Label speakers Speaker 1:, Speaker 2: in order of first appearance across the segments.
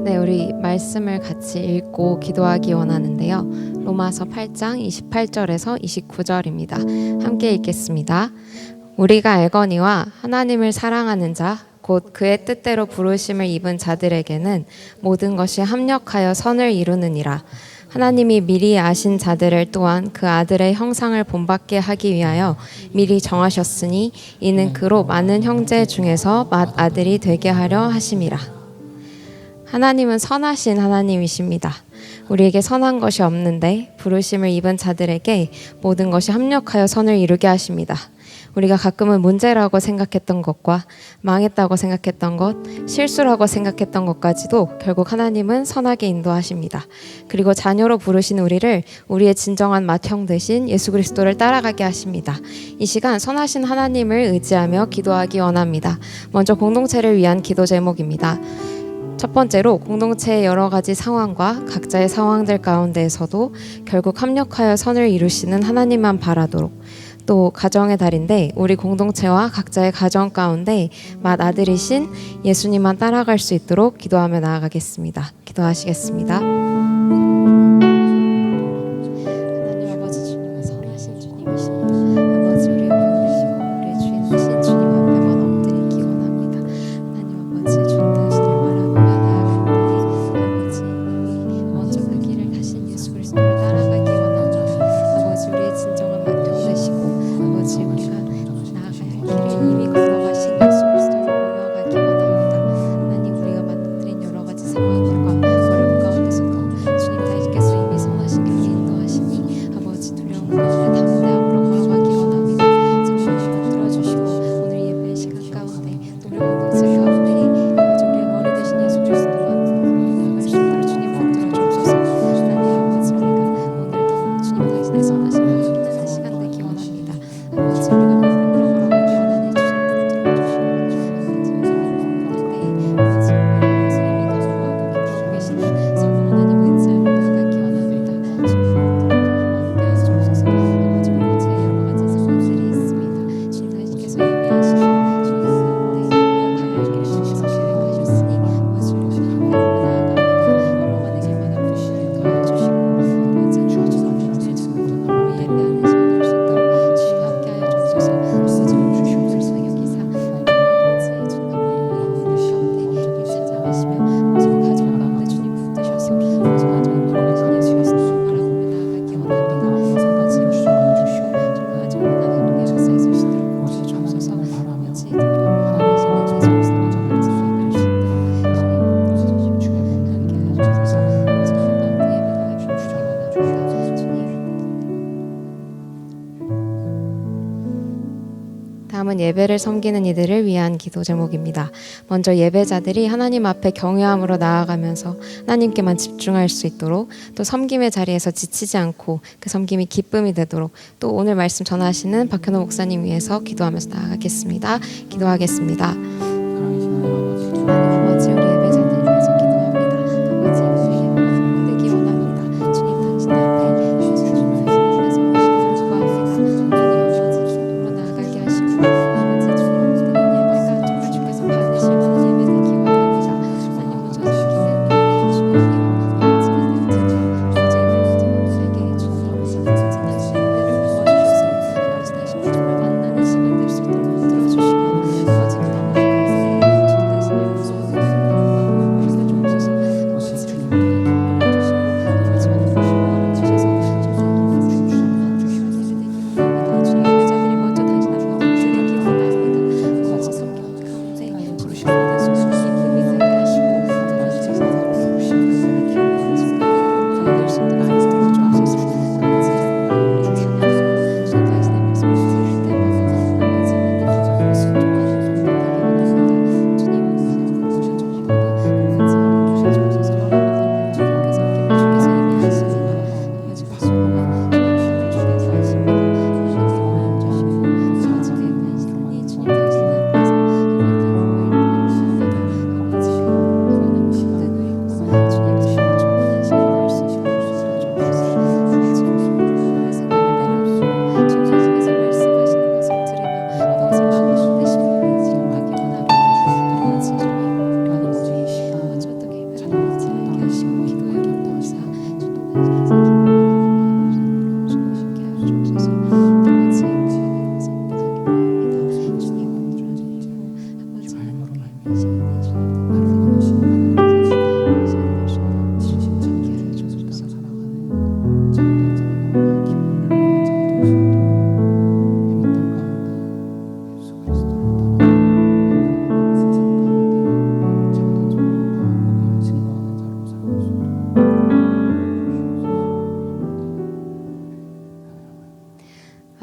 Speaker 1: 네, 우리 말씀을 같이 읽고 기도하기 원하는데요. 로마서 8장 28절에서 29절입니다. 함께 읽겠습니다. 우리가 알거니와 하나님을 사랑하는 자, 곧 그의 뜻대로 부르심을 입은 자들에게는 모든 것이 합력하여 선을 이루느니라. 하나님이 미리 아신 자들을 또한 그 아들의 형상을 본받게 하기 위하여 미리 정하셨으니 이는 그로 많은 형제 중에서 맏아들이 되게 하려 하심이라. 하나님은 선하신 하나님이십니다. 우리에게 선한 것이 없는데 부르심을 입은 자들에게 모든 것이 합력하여 선을 이루게 하십니다. 우리가 가끔은 문제라고 생각했던 것과 망했다고 생각했던 것, 실수라고 생각했던 것까지도 결국 하나님은 선하게 인도하십니다. 그리고 자녀로 부르신 우리를 우리의 진정한 맏형 되신 예수 그리스도를 따라가게 하십니다. 이 시간 선하신 하나님을 의지하며 기도하기 원합니다. 먼저 공동체를 위한 기도 제목입니다. 첫 번째로 공동체의 여러 가지 상황과 각자의 상황들 가운데에서도 결국 합력하여 선을 이루시는 하나님만 바라도록, 또 가정의 달인데 우리 공동체와 각자의 가정 가운데 맏아들이신 예수님만 따라갈 수 있도록 기도하며 나아가겠습니다. 기도하시겠습니다. 하나님 아버지, 주님은 선하신 주님이십니다. 아버지, 우리의 부르시고 우리의 주인 되신 주님 앞에만 엎드리기 원합니다. 하나님 아버지, 주님 당신을 바라보며 나아갈 때 아버지, 이미 먼저 그 길을 가신 예수 그리스도를 따라가기 원합니다. 아버지, 우리의 진정한 맏형 되시고 아버지, 우리가 나아갈 길을 이미 걸어가신 예수 그리스도를 보며 가기 원합니다. 하나님, 우리가 만나드린 여러 가지 상황들과 어려움 가운데서도 주님 다시께서 이미 선하신 길로 인도하시니 아버지, 두려움 가운데 담대함으로 걸어가기 원합니다. 정말 만들어주시고 오늘 예배 시간 가운데 또 우리 공동체 가운데 아버지, 우리의 머리 되신 예수 그리스도와 나아갈 수 있도록 주님 붙들어 주옵소서. 하나님 아버지, 우리가 오늘도 주님 당신의 선하심을 확인하는 시간 되기 원합니다. 아버지, 우리가 믿음으로 걸어가기 원하니 주님 붙들어 주시고 아버지, 이미 간구하고 기도하고 계시는 성령 하나님 의지하며 나아가기 원합니다. 주님 함께 해주옵소서. 아버지, 우리 제 여러 가지 상황들이 있습니다. 주님 당신께서 예비하시고 주님 가운데 우리가 가야 할 길을 주께서 계획하셨으니 아버지, 우리가 함께 나아갑니다. 걸어가는 길마다 불신을 더해주시고 아버지, 주님 정말 예배하는 시간 될 수 있도록 주님 함께하여 주옵소서. 아버지, 우리 주님 불쌍히 여기사 아버지, 주님 가운데 찾아가시며 아버지, 가정 가운데 주님 붙드셔서 아버지, 가정을 걸어가신 예수 그리스도를 바라보며 나아가기 원합니다. 아버지, 주시고 정말 가정을 나누게 역사 있을 수 있도록 도와주옵소서. 아버지, 하나님이시는 예수 그리스도를 정말 예배할 수 있도록 주님 함께하여 주옵소서. 아버지, 가정 가운데 예배가 회복되기 원합니다. 주님. 다음은 예배를 섬기는 이들을 위한 기도 제목입니다. 먼저 예배자들이 하나님 앞에 경외함으로 나아가면서 하나님께만 집중할 수 있도록, 또 섬김의 자리에서 지치지 않고 그 섬김이 기쁨이 되도록, 또 오늘 말씀 전하시는 박현호 목사님 위해서 기도하면서 나아가겠습니다. 기도하겠습니다. 하나님 아버지, 우리 예배자들 위해서 기도합니다. 아버지, 우리 예배가 되기 원합니다. 주님 당신 앞에 주님 앞에서 기도합니다. 하나님 아버지, 기쁨으로 나아가게 하시고 아버지, 주님 드리는 예배가 정말 주께서 받으실 만한 예배 되기 원합니다. 하나님, 먼저 섬기는 주님 아버지, 주제들에게 주님 당신의 은혜를 부어주셔서 아버지, 당신과 정말 만나는 시간 될 수 있도록 붙들어주시고 아버지, 그 너무나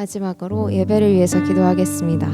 Speaker 1: 마지막으로 예배를 위해서 기도하겠습니다.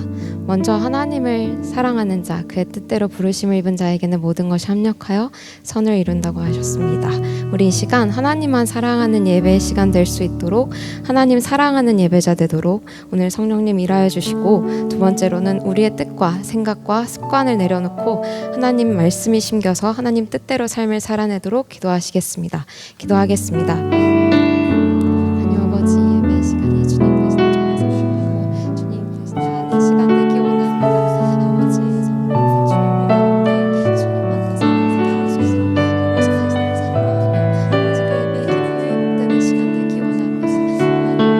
Speaker 1: 먼저 하나님을 사랑하는 자, 그의 뜻대로 부르심을 입은 자에게는 모든 것이 합력하여 선을 이룬다고 하셨습니다. 우리 이 시간 하나님만 사랑하는 예배의 시간 될 수 있도록, 하나님 사랑하는 예배자 되도록 오늘 성령님 일하여 주시고, 두 번째로는 우리의 뜻과 생각과 습관을 내려놓고 하나님 말씀이 심겨서 하나님 뜻대로 삶을 살아내도록 기도하시겠습니다. 기도하겠습니다. 하나님 아버지, 예배 시간에 주님 대신 전하셔주시고 주님 대신 하는 시간 되기 원합니다. 아버지, 성령 주님을 가운데 주님 만나서 살아주시고 아버지 당신을 사랑하며 아버지 그 예배 기쁨에 회복되는 시간 되기 원합니다. 하나님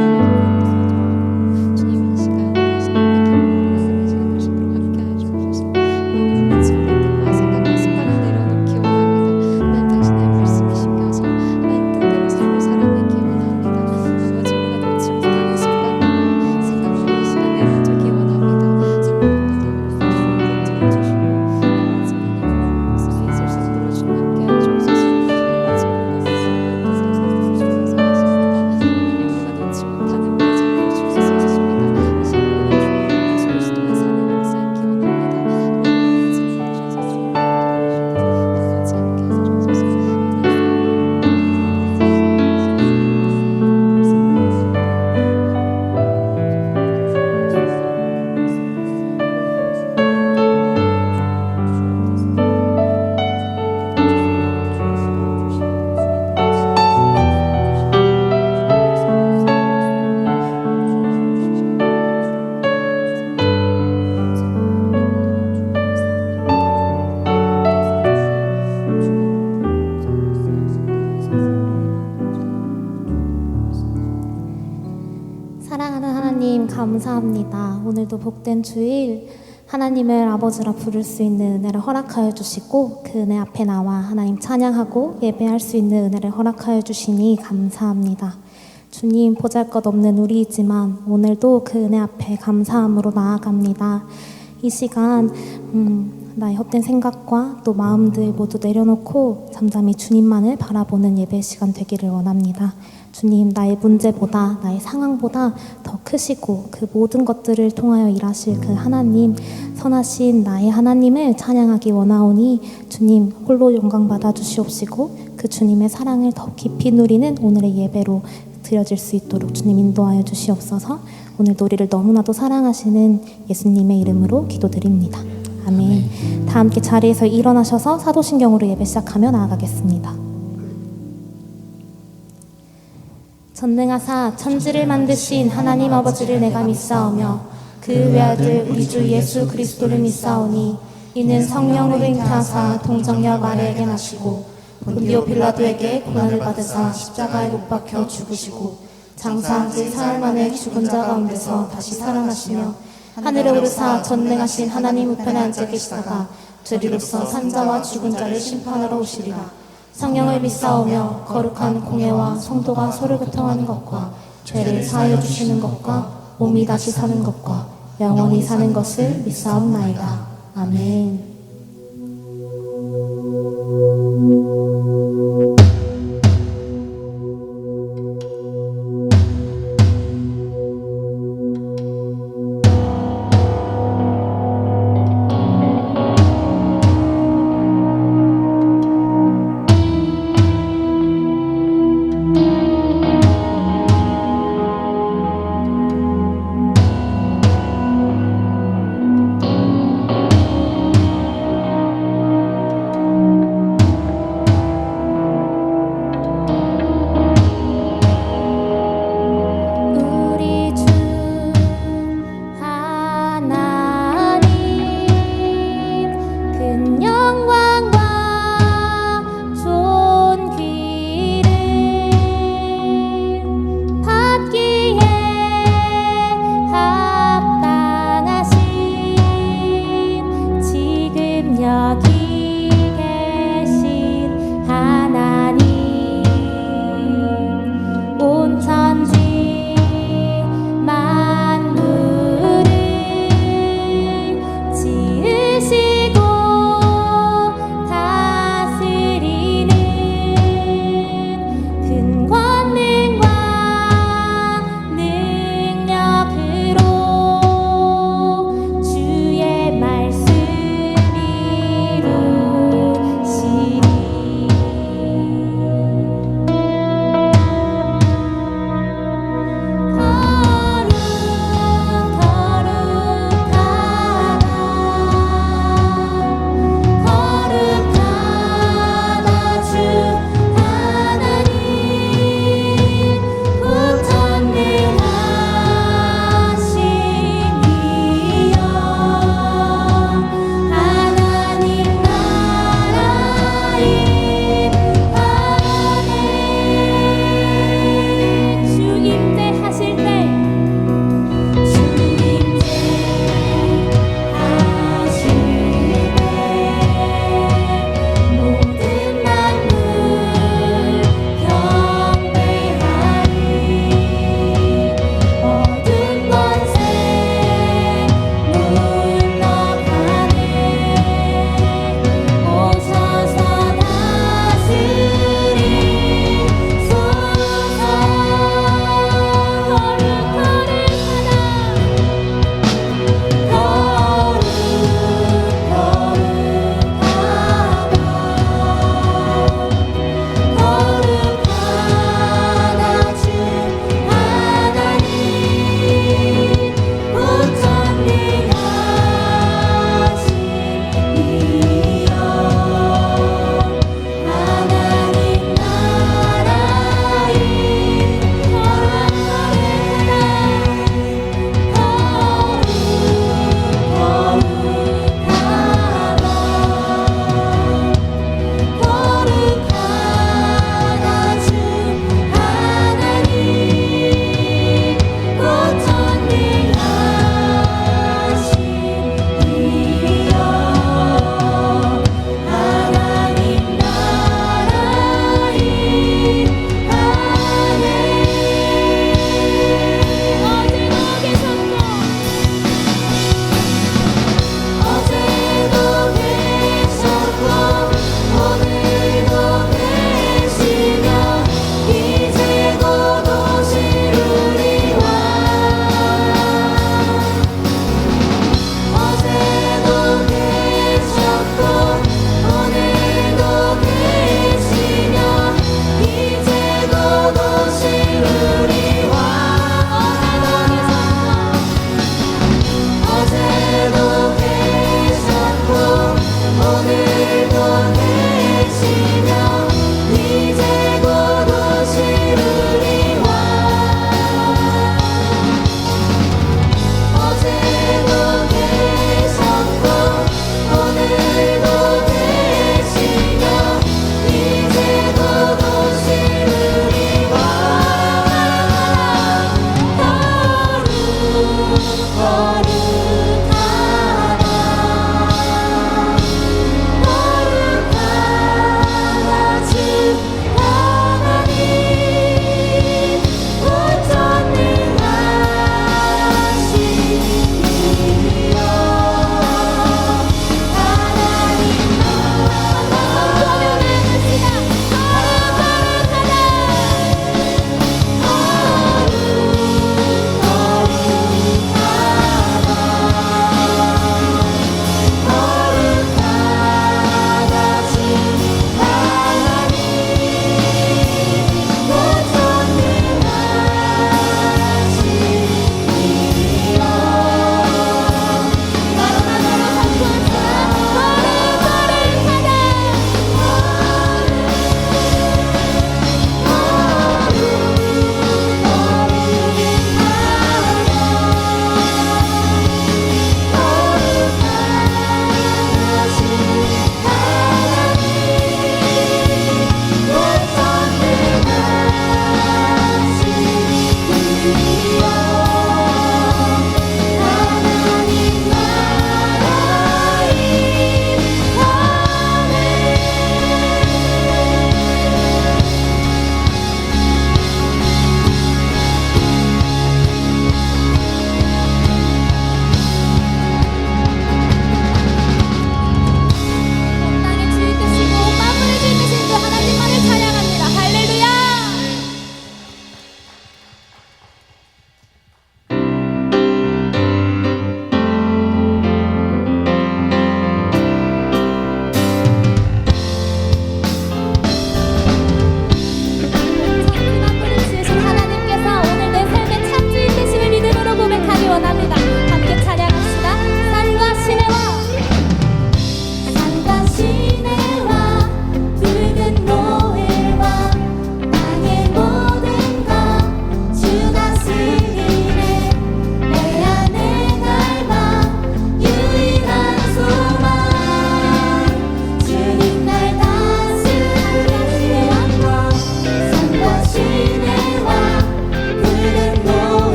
Speaker 1: 주님 이 시간 당신의 예배 기쁨을 시간 되시도록 함께하여 주옵소서. 하나님 아버지, 우리의 뜻과 생각과 습관을 내려놓기 원합니다. 하나님 당신의 말씀이 심겨서 하나님 뜻대로 삶을 살아내기 원합니다. 아버지, 우리가 놓지 못하는 습관과 생각들을 이 시간 내려두기 원합니다. 성령님께서 들어주시고 아버지 하나님 목숨이 있을 수 있도록 주님 함께하여 주옵소서. 아버지, 우리가 말씀을 주께서 하십니다. 하나님 우리가 놓지 못하는 우리의 자유를 주께서 하십니다. 이 시간 우리가 주님의 예수 그리스도의 사는 역사있기 원합니다. 하나님 아버지, 주께서 주님을 같이 함께하여 주옵소서.
Speaker 2: 사랑하는 하나님, 감사합니다. 오늘도 복된 주일 하나님을 아버지라 부를 수 있는 은혜를 허락하여 주시고, 그 은혜 앞에 나와 하나님 찬양하고 예배할 수 있는 은혜를 허락하여 주시니 감사합니다. 주님, 보잘것없는 우리이지만 오늘도 그 은혜 앞에 감사함으로 나아갑니다. 이 시간 나의 헛된 생각과 또 마음들 모두 내려놓고 잠잠히 주님만을 바라보는 예배 시간 되기를 원합니다. 주님, 나의 문제보다, 나의 상황보다 더 크시고 그 모든 것들을 통하여 일하실 그 하나님, 선하신 나의 하나님을 찬양하기 원하오니 주님 홀로 영광 받아 주시옵시고, 그 주님의 사랑을 더 깊이 누리는 오늘의 예배로 드려질 수 있도록 주님 인도하여 주시옵소서. 오늘도 우리를 너무나도 사랑하시는 예수님의 이름으로 기도드립니다. 아멘. 다 함께 자리에서 일어나셔서 사도신경으로 예배 시작하며 나아가겠습니다. 전능하사 천지를 만드신 하나님 아버지를 내가 믿사오며 그 외아들 우리 주 예수 그리스도를 믿사오니, 이는 성령으로 잉태하사 동정녀 마리아에게 나시고 본디오 빌라도에게 고난을 받으사 십자가에 못 박혀 죽으시고 장사한 지 사흘 만에 죽은 자 가운데서 다시 살아나시며 하늘에 오르사 전능하신 하나님 우편에 앉아 계시다가 죄리로서 산자와 죽은 자를 심판하러 오시리라. 성령을 믿사오며 거룩한 공회와 성도가 서로 교통하는 것과 죄를 사하여 주시는 것과 몸이 다시 사는 것과 영원히 사는 것을 믿사옵나이다. 아멘.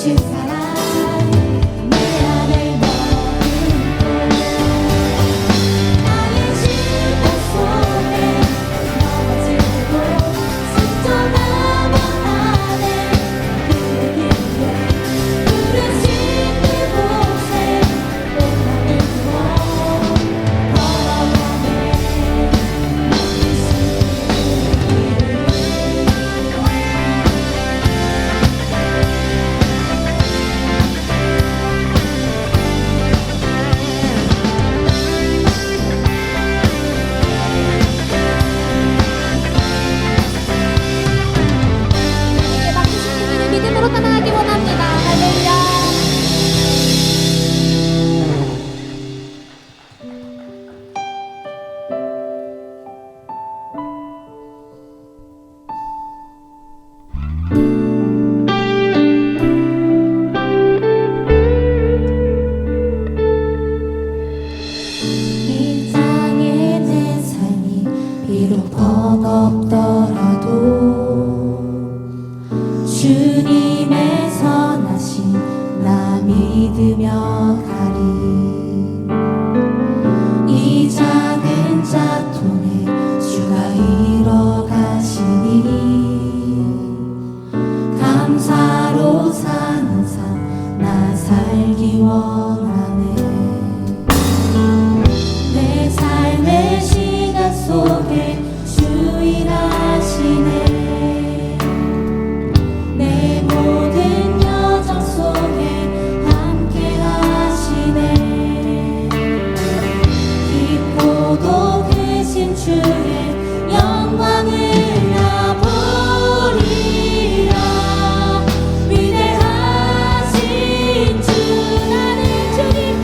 Speaker 2: 주 사랑 내 안에 머금고 나의 심장 속에 넘어지고 승천하며 안에 그길 위해 부르신 그곳에 내 맘을 두어 걸어가네 우리에게 맡기신 분을 믿음으로 따라가기 원합니다. 할렐루야. 이 땅의 내 삶이 비록 버겁더라도 주님의 선하심 나 믿으며 가리 이 작은 자통에 주가 이뤄가시니 감사로 사는 삶 나 살기 원하네 내 삶의 시간 속에 주 일하시네 내 모든 여정 속에 함께 하시네 깊고도 크신 주의 영광을 나보리라 위대하신 주 나는 주님의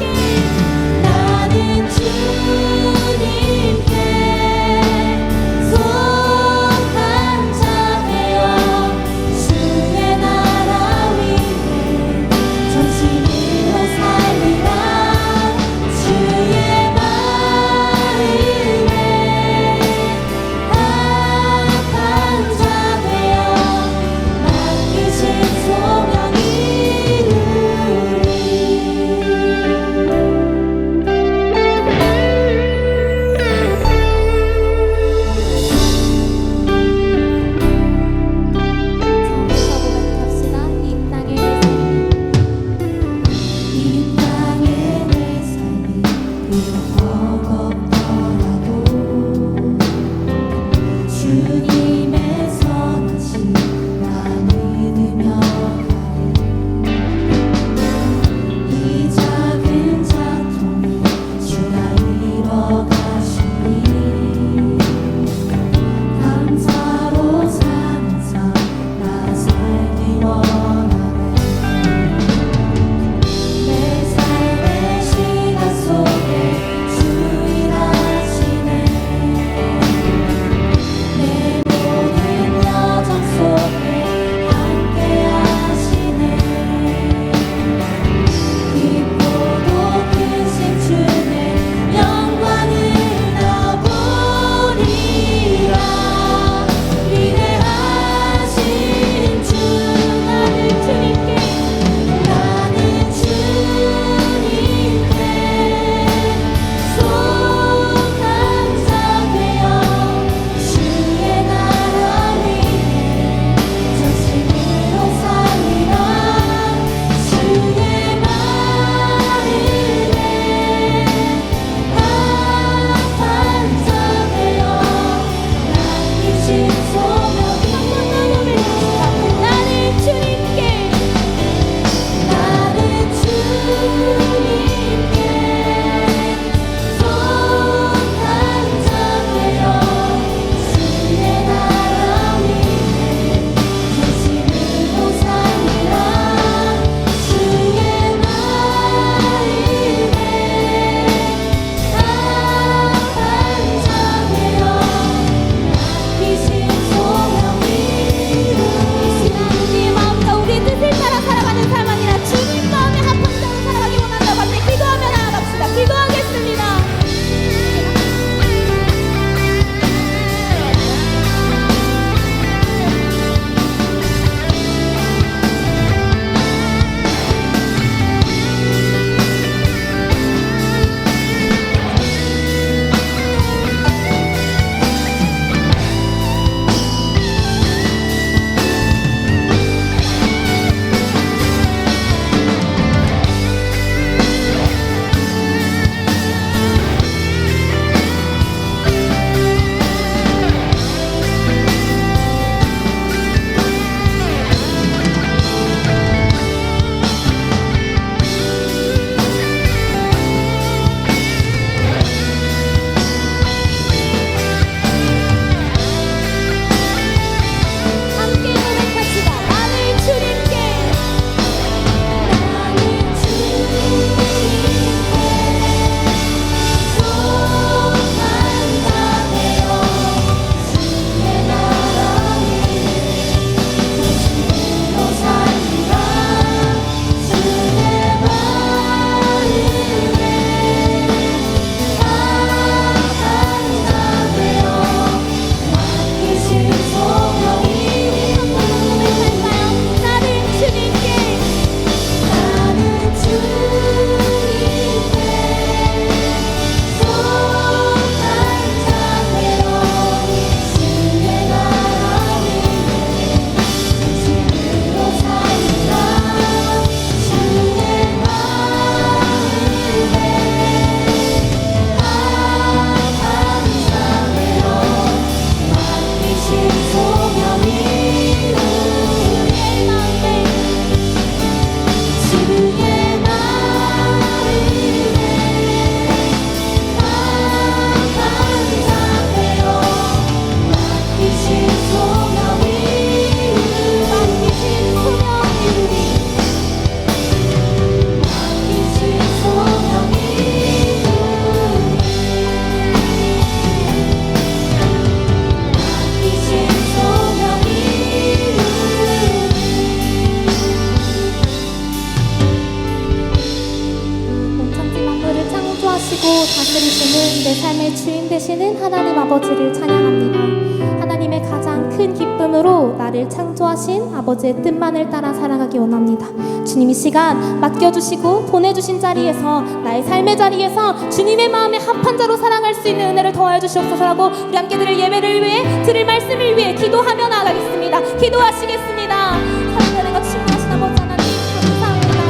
Speaker 2: 내 삶의 주인 되시는 하나님 아버지를 찬양합니다. 하나님의 가장 큰 기쁨으로 나를 창조하신 아버지의 뜻만을 따라 살아가기 원합니다. 주님, 이 시간 맡겨주시고 보내주신 자리에서, 나의 삶의 자리에서 주님의 마음에 합한 자로 살아갈 수 있는 은혜를 더하여 주시옵소서라고 우리 함께 드릴 예배를 위해, 드릴 말씀을 위해 기도하며 나아가겠습니다. 기도하시겠습니다. 사랑하는 것 충만하신 아버지 하나님, 감사합니다.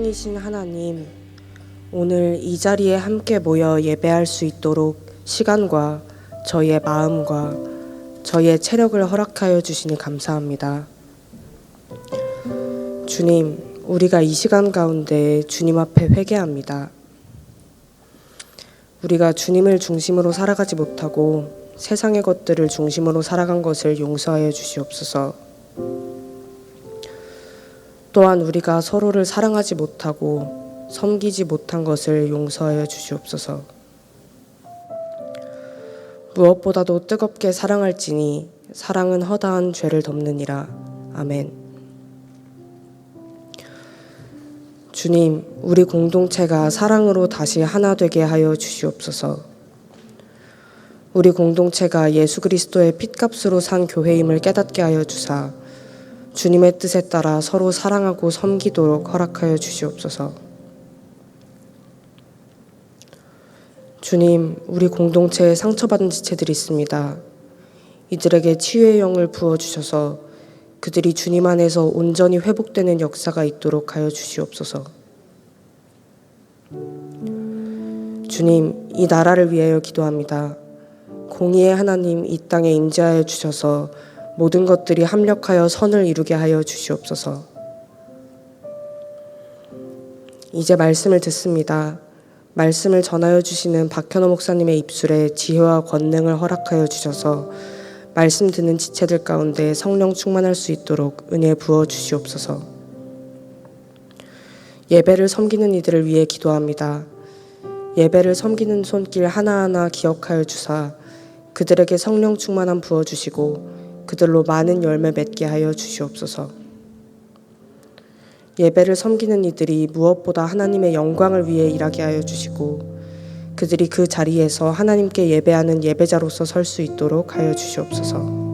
Speaker 3: 사랑이신 하나님, 오늘 이 자리에 함께 모여 예배할 수 있도록 시간과 저희의 마음과 저희의 체력을 허락하여 주시니 감사합니다. 주님, 우리가 이 시간 가운데 주님 앞에 회개합니다. 우리가 주님을 중심으로 살아가지 못하고 세상의 것들을 중심으로 살아간 것을 용서하여 주시옵소서. 또한 우리가 서로를 사랑하지 못하고 섬기지 못한 것을 용서하여 주시옵소서. 무엇보다도 뜨겁게 사랑할지니 사랑은 허다한 죄를 덮느니라. 아멘. 주님, 우리 공동체가 사랑으로 다시 하나 되게 하여 주시옵소서. 우리 공동체가 예수 그리스도의 핏값으로 산 교회임을 깨닫게 하여 주사 주님의 뜻에 따라 서로 사랑하고 섬기도록 허락하여 주시옵소서. 주님, 우리 공동체에 상처받은 지체들이 있습니다. 이들에게 치유의 영을 부어주셔서 그들이 주님 안에서 온전히 회복되는 역사가 있도록 하여 주시옵소서. 주님, 이 나라를 위하여 기도합니다. 공의의 하나님, 이 땅에 임재하여 주셔서 모든 것들이 합력하여 선을 이루게 하여 주시옵소서. 이제 말씀을 듣습니다. 말씀을 전하여 주시는 박현호 목사님의 입술에 지혜와 권능을 허락하여 주셔서 말씀 듣는 지체들 가운데 성령 충만할 수 있도록 은혜 부어 주시옵소서. 예배를 섬기는 이들을 위해 기도합니다. 예배를 섬기는 손길 하나하나 기억하여 주사 그들에게 성령 충만함 부어 주시고 그들로 많은 열매 맺게 하여 주시옵소서. 예배를 섬기는 이들이 무엇보다 하나님의 영광을 위해 일하게 하여 주시고 그들이 그 자리에서 하나님께 예배하는 예배자로서 설 수 있도록 하여 주시옵소서.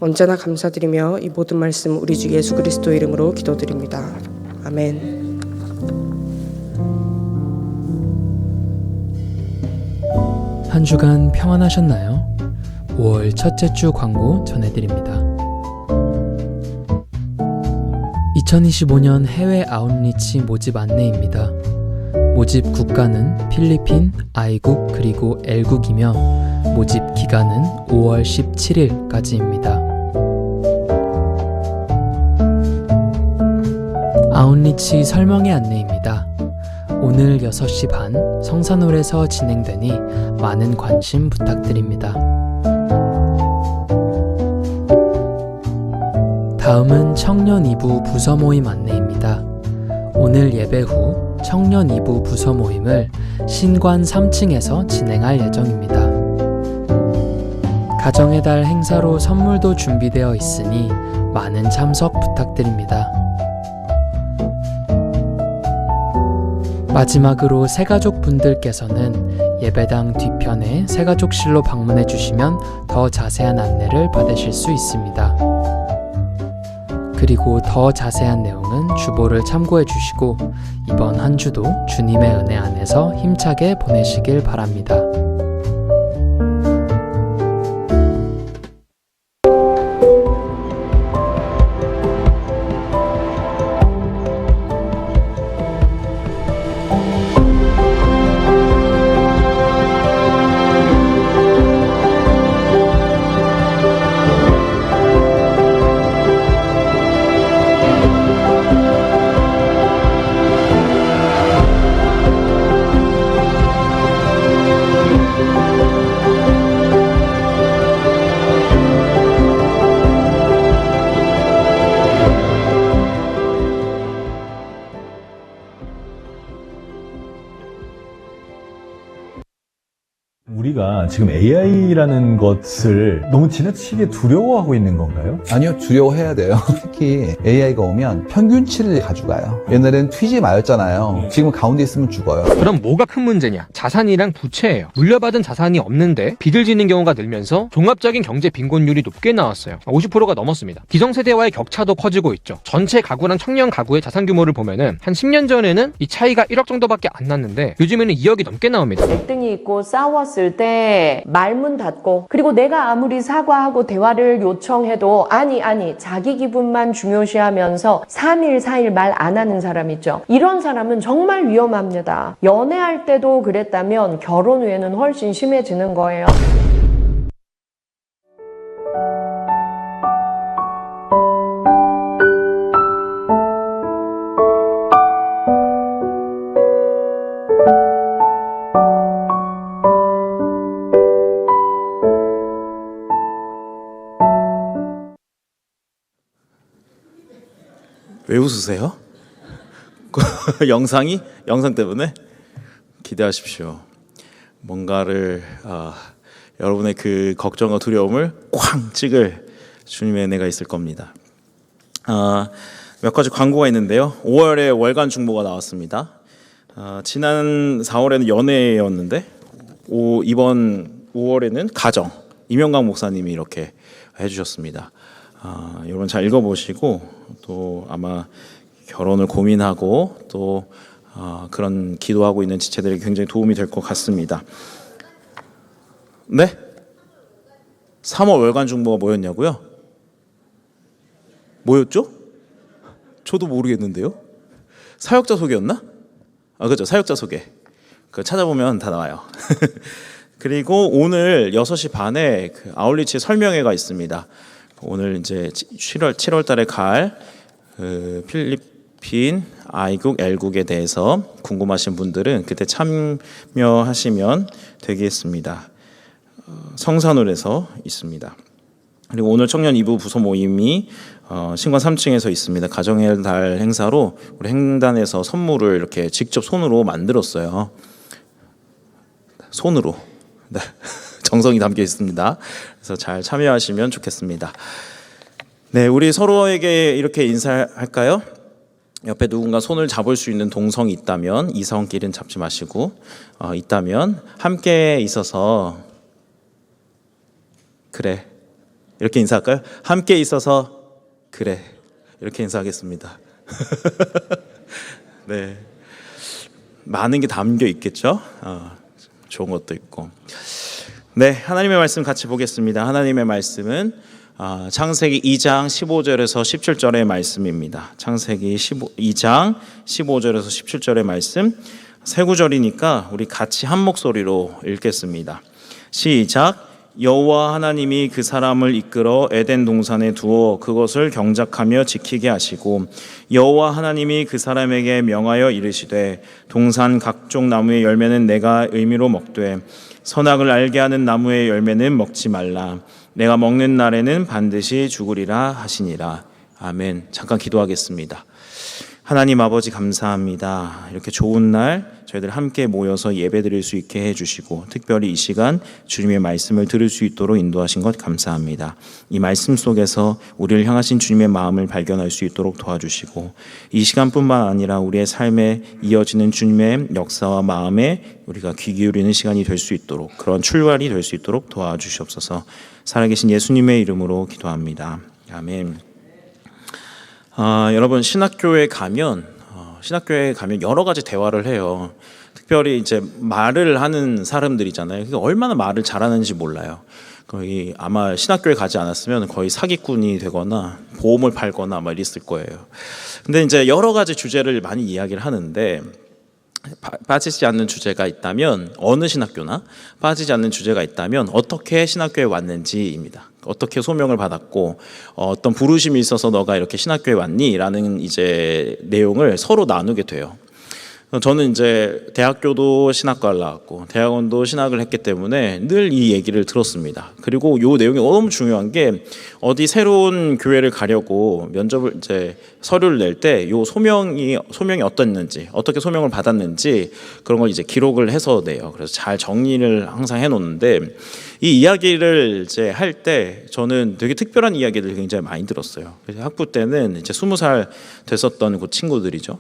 Speaker 3: 언제나 감사드리며 이 모든 말씀 우리 주 예수 그리스도 이름으로 기도드립니다. 아멘.
Speaker 4: 한 주간 평안하셨나요? 5월 첫째 주 광고 전해드립니다. 2025년 해외 아웃리치 모집 안내입니다. 모집 국가는 필리핀, I국 그리고 L국이며 모집 기간은 5월 17일까지입니다. 아웃리치 설명회 안내입니다. 오늘 6시 반 성산홀에서 진행되니 많은 관심 부탁드립니다. 다음은 청년 2부 부서 모임 안내입니다. 오늘 예배 후 청년 2부 부서 모임을 신관 3층에서 진행할 예정입니다. 가정의 달 행사로 선물도 준비되어 있으니 많은 참석 부탁드립니다. 마지막으로 새가족 분들께서는 예배당 뒤편에 새가족실로 방문해 주시면 더 자세한 안내를 받으실 수 있습니다. 그리고 더 자세한 내용은 주보를 참고해 주시고 이번 한 주도 주님의 은혜 안에서 힘차게 보내시길 바랍니다.
Speaker 5: 우리가 지금 AI라는 것을 너무 지나치게 두려워하고 있는 건가요?
Speaker 6: 아니요, 두려워해야 돼요. 특히 AI가 오면 평균치를 가져가요. 옛날엔 튀지 마였잖아요. 지금 가운데 있으면 죽어요.
Speaker 7: 그럼 뭐가 큰 문제냐? 자산이랑 부채예요. 물려받은 자산이 없는데 빚을 지는 경우가 늘면서 종합적인 경제 빈곤율이 높게 나왔어요. 50%가 넘었습니다. 기성세대와의 격차도 커지고 있죠. 전체 가구랑 청년 가구의 자산 규모를 보면은 한 10년 전에는 이 차이가 1억 정도밖에 안 났는데 요즘에는 2억이 넘게 나옵니다.
Speaker 8: 갈등이 있고 싸웠을 때 말문 닫고, 그리고 내가 아무리 사과하고 대화를 요청해도 아니 자기 기분만 중요시하면서 3일 4일 말 안 하는 사람 있죠. 이런 사람은 정말 위험합니다. 연애할 때도 그랬다면 결혼 후에는 훨씬 심해지는 거예요.
Speaker 9: 왜 웃으세요? 영상 때문에? 기대하십시오. 뭔가를 여러분의 그 걱정과 두려움을 쾅 찍을 주님의 은혜가 있을 겁니다. 몇 가지 광고가 있는데요. 5월에 월간 중보가 나왔습니다. 지난 4월에는 연애였는데 이번 5월에는 가정. 이명강 목사님이 이렇게 해주셨습니다. 여러분 잘 읽어보시고 또 아마 결혼을 고민하고 또 그런 기도하고 있는 지체들에게 굉장히 도움이 될 것 같습니다. 네? 3월 월간 중보가 뭐였냐고요? 뭐였죠? 저도 모르겠는데요. 사역자 소개였나? 그렇죠. 사역자 소개. 그거 찾아보면 다 나와요. 그리고 오늘 6시 반에 그 아울리치 설명회가 있습니다. 오늘 이제 7월 달에 갈 필리핀 I국, L국에 대해서 궁금하신 분들은 그때 참여하시면 되겠습니다. 성산울에서 있습니다. 그리고 오늘 청년 2부 부서 모임이 신관 3층에서 있습니다. 가정의 달 행사로 우리 행단에서 선물을 이렇게 직접 손으로 만들었어요. 손으로. 네. 정성이 담겨 있습니다. 그래서 잘 참여하시면 좋겠습니다. 네, 우리 서로에게 이렇게 인사할까요? 옆에 누군가 손을 잡을 수 있는 동성이 있다면 이성끼리는 잡지 마시고 있다면 함께 있어서 그래 이렇게 인사할까요? 함께 있어서 그래 이렇게 인사하겠습니다. 네, 많은 게 담겨 있겠죠. 좋은 것도 있고. 네, 하나님의 말씀 같이 보겠습니다. 하나님의 말씀은 창세기 2장 15절에서 17절의 말씀입니다. 창세기 2장 15절에서 17절의 말씀, 세 구절이니까 우리 같이 한 목소리로 읽겠습니다. 시작. 여호와 하나님이 그 사람을 이끌어 에덴 동산에 두어 그것을 경작하며 지키게 하시고 여호와 하나님이 그 사람에게 명하여 이르시되 동산 각종 나무의 열매는 내가 의미로 먹되 선악을 알게 하는 나무의 열매는 먹지 말라. 내가 먹는 날에는 반드시 죽으리라 하시니라. 아멘. 잠깐 기도하겠습니다. 하나님 아버지 감사합니다. 이렇게 좋은 날 저희들 함께 모여서 예배드릴 수 있게 해주시고 특별히 이 시간 주님의 말씀을 들을 수 있도록 인도하신 것 감사합니다. 이 말씀 속에서 우리를 향하신 주님의 마음을 발견할 수 있도록 도와주시고 이 시간뿐만 아니라 우리의 삶에 이어지는 주님의 역사와 마음에 우리가 귀 기울이는 시간이 될 수 있도록 그런 출발이 될 수 있도록 도와주시옵소서. 살아계신 예수님의 이름으로 기도합니다. 아멘. 여러분 신학교에 가면 여러 가지 대화를 해요. 특별히 이제 말을 하는 사람들이잖아요. 그러니까 얼마나 말을 잘하는지 몰라요. 거의 아마 신학교에 가지 않았으면 거의 사기꾼이 되거나 보험을 팔거나 막 이랬을 거예요. 근데 이제 여러 가지 주제를 많이 이야기를 하는데 빠지지 않는 주제가 있다면 어느 신학교나 빠지지 않는 주제가 있다면 어떻게 신학교에 왔는지입니다. 어떻게 소명을 받았고 어떤 부르심이 있어서 너가 이렇게 신학교에 왔니라는 이제 내용을 서로 나누게 돼요. 저는 이제 대학교도 신학과를 나왔고 대학원도 신학을 했기 때문에 늘 이 얘기를 들었습니다. 그리고 이 내용이 너무 중요한 게 어디 새로운 교회를 가려고 면접을 이제 서류를 낼 때 이 소명이 어땠는지 어떻게 소명을 받았는지 그런 걸 이제 기록을 해서 내요. 그래서 잘 정리를 항상 해놓는데 이 이야기를 이제 할 때 저는 되게 특별한 이야기를 굉장히 많이 들었어요. 그래서 학부 때는 이제 20살 됐었던 그 친구들이죠.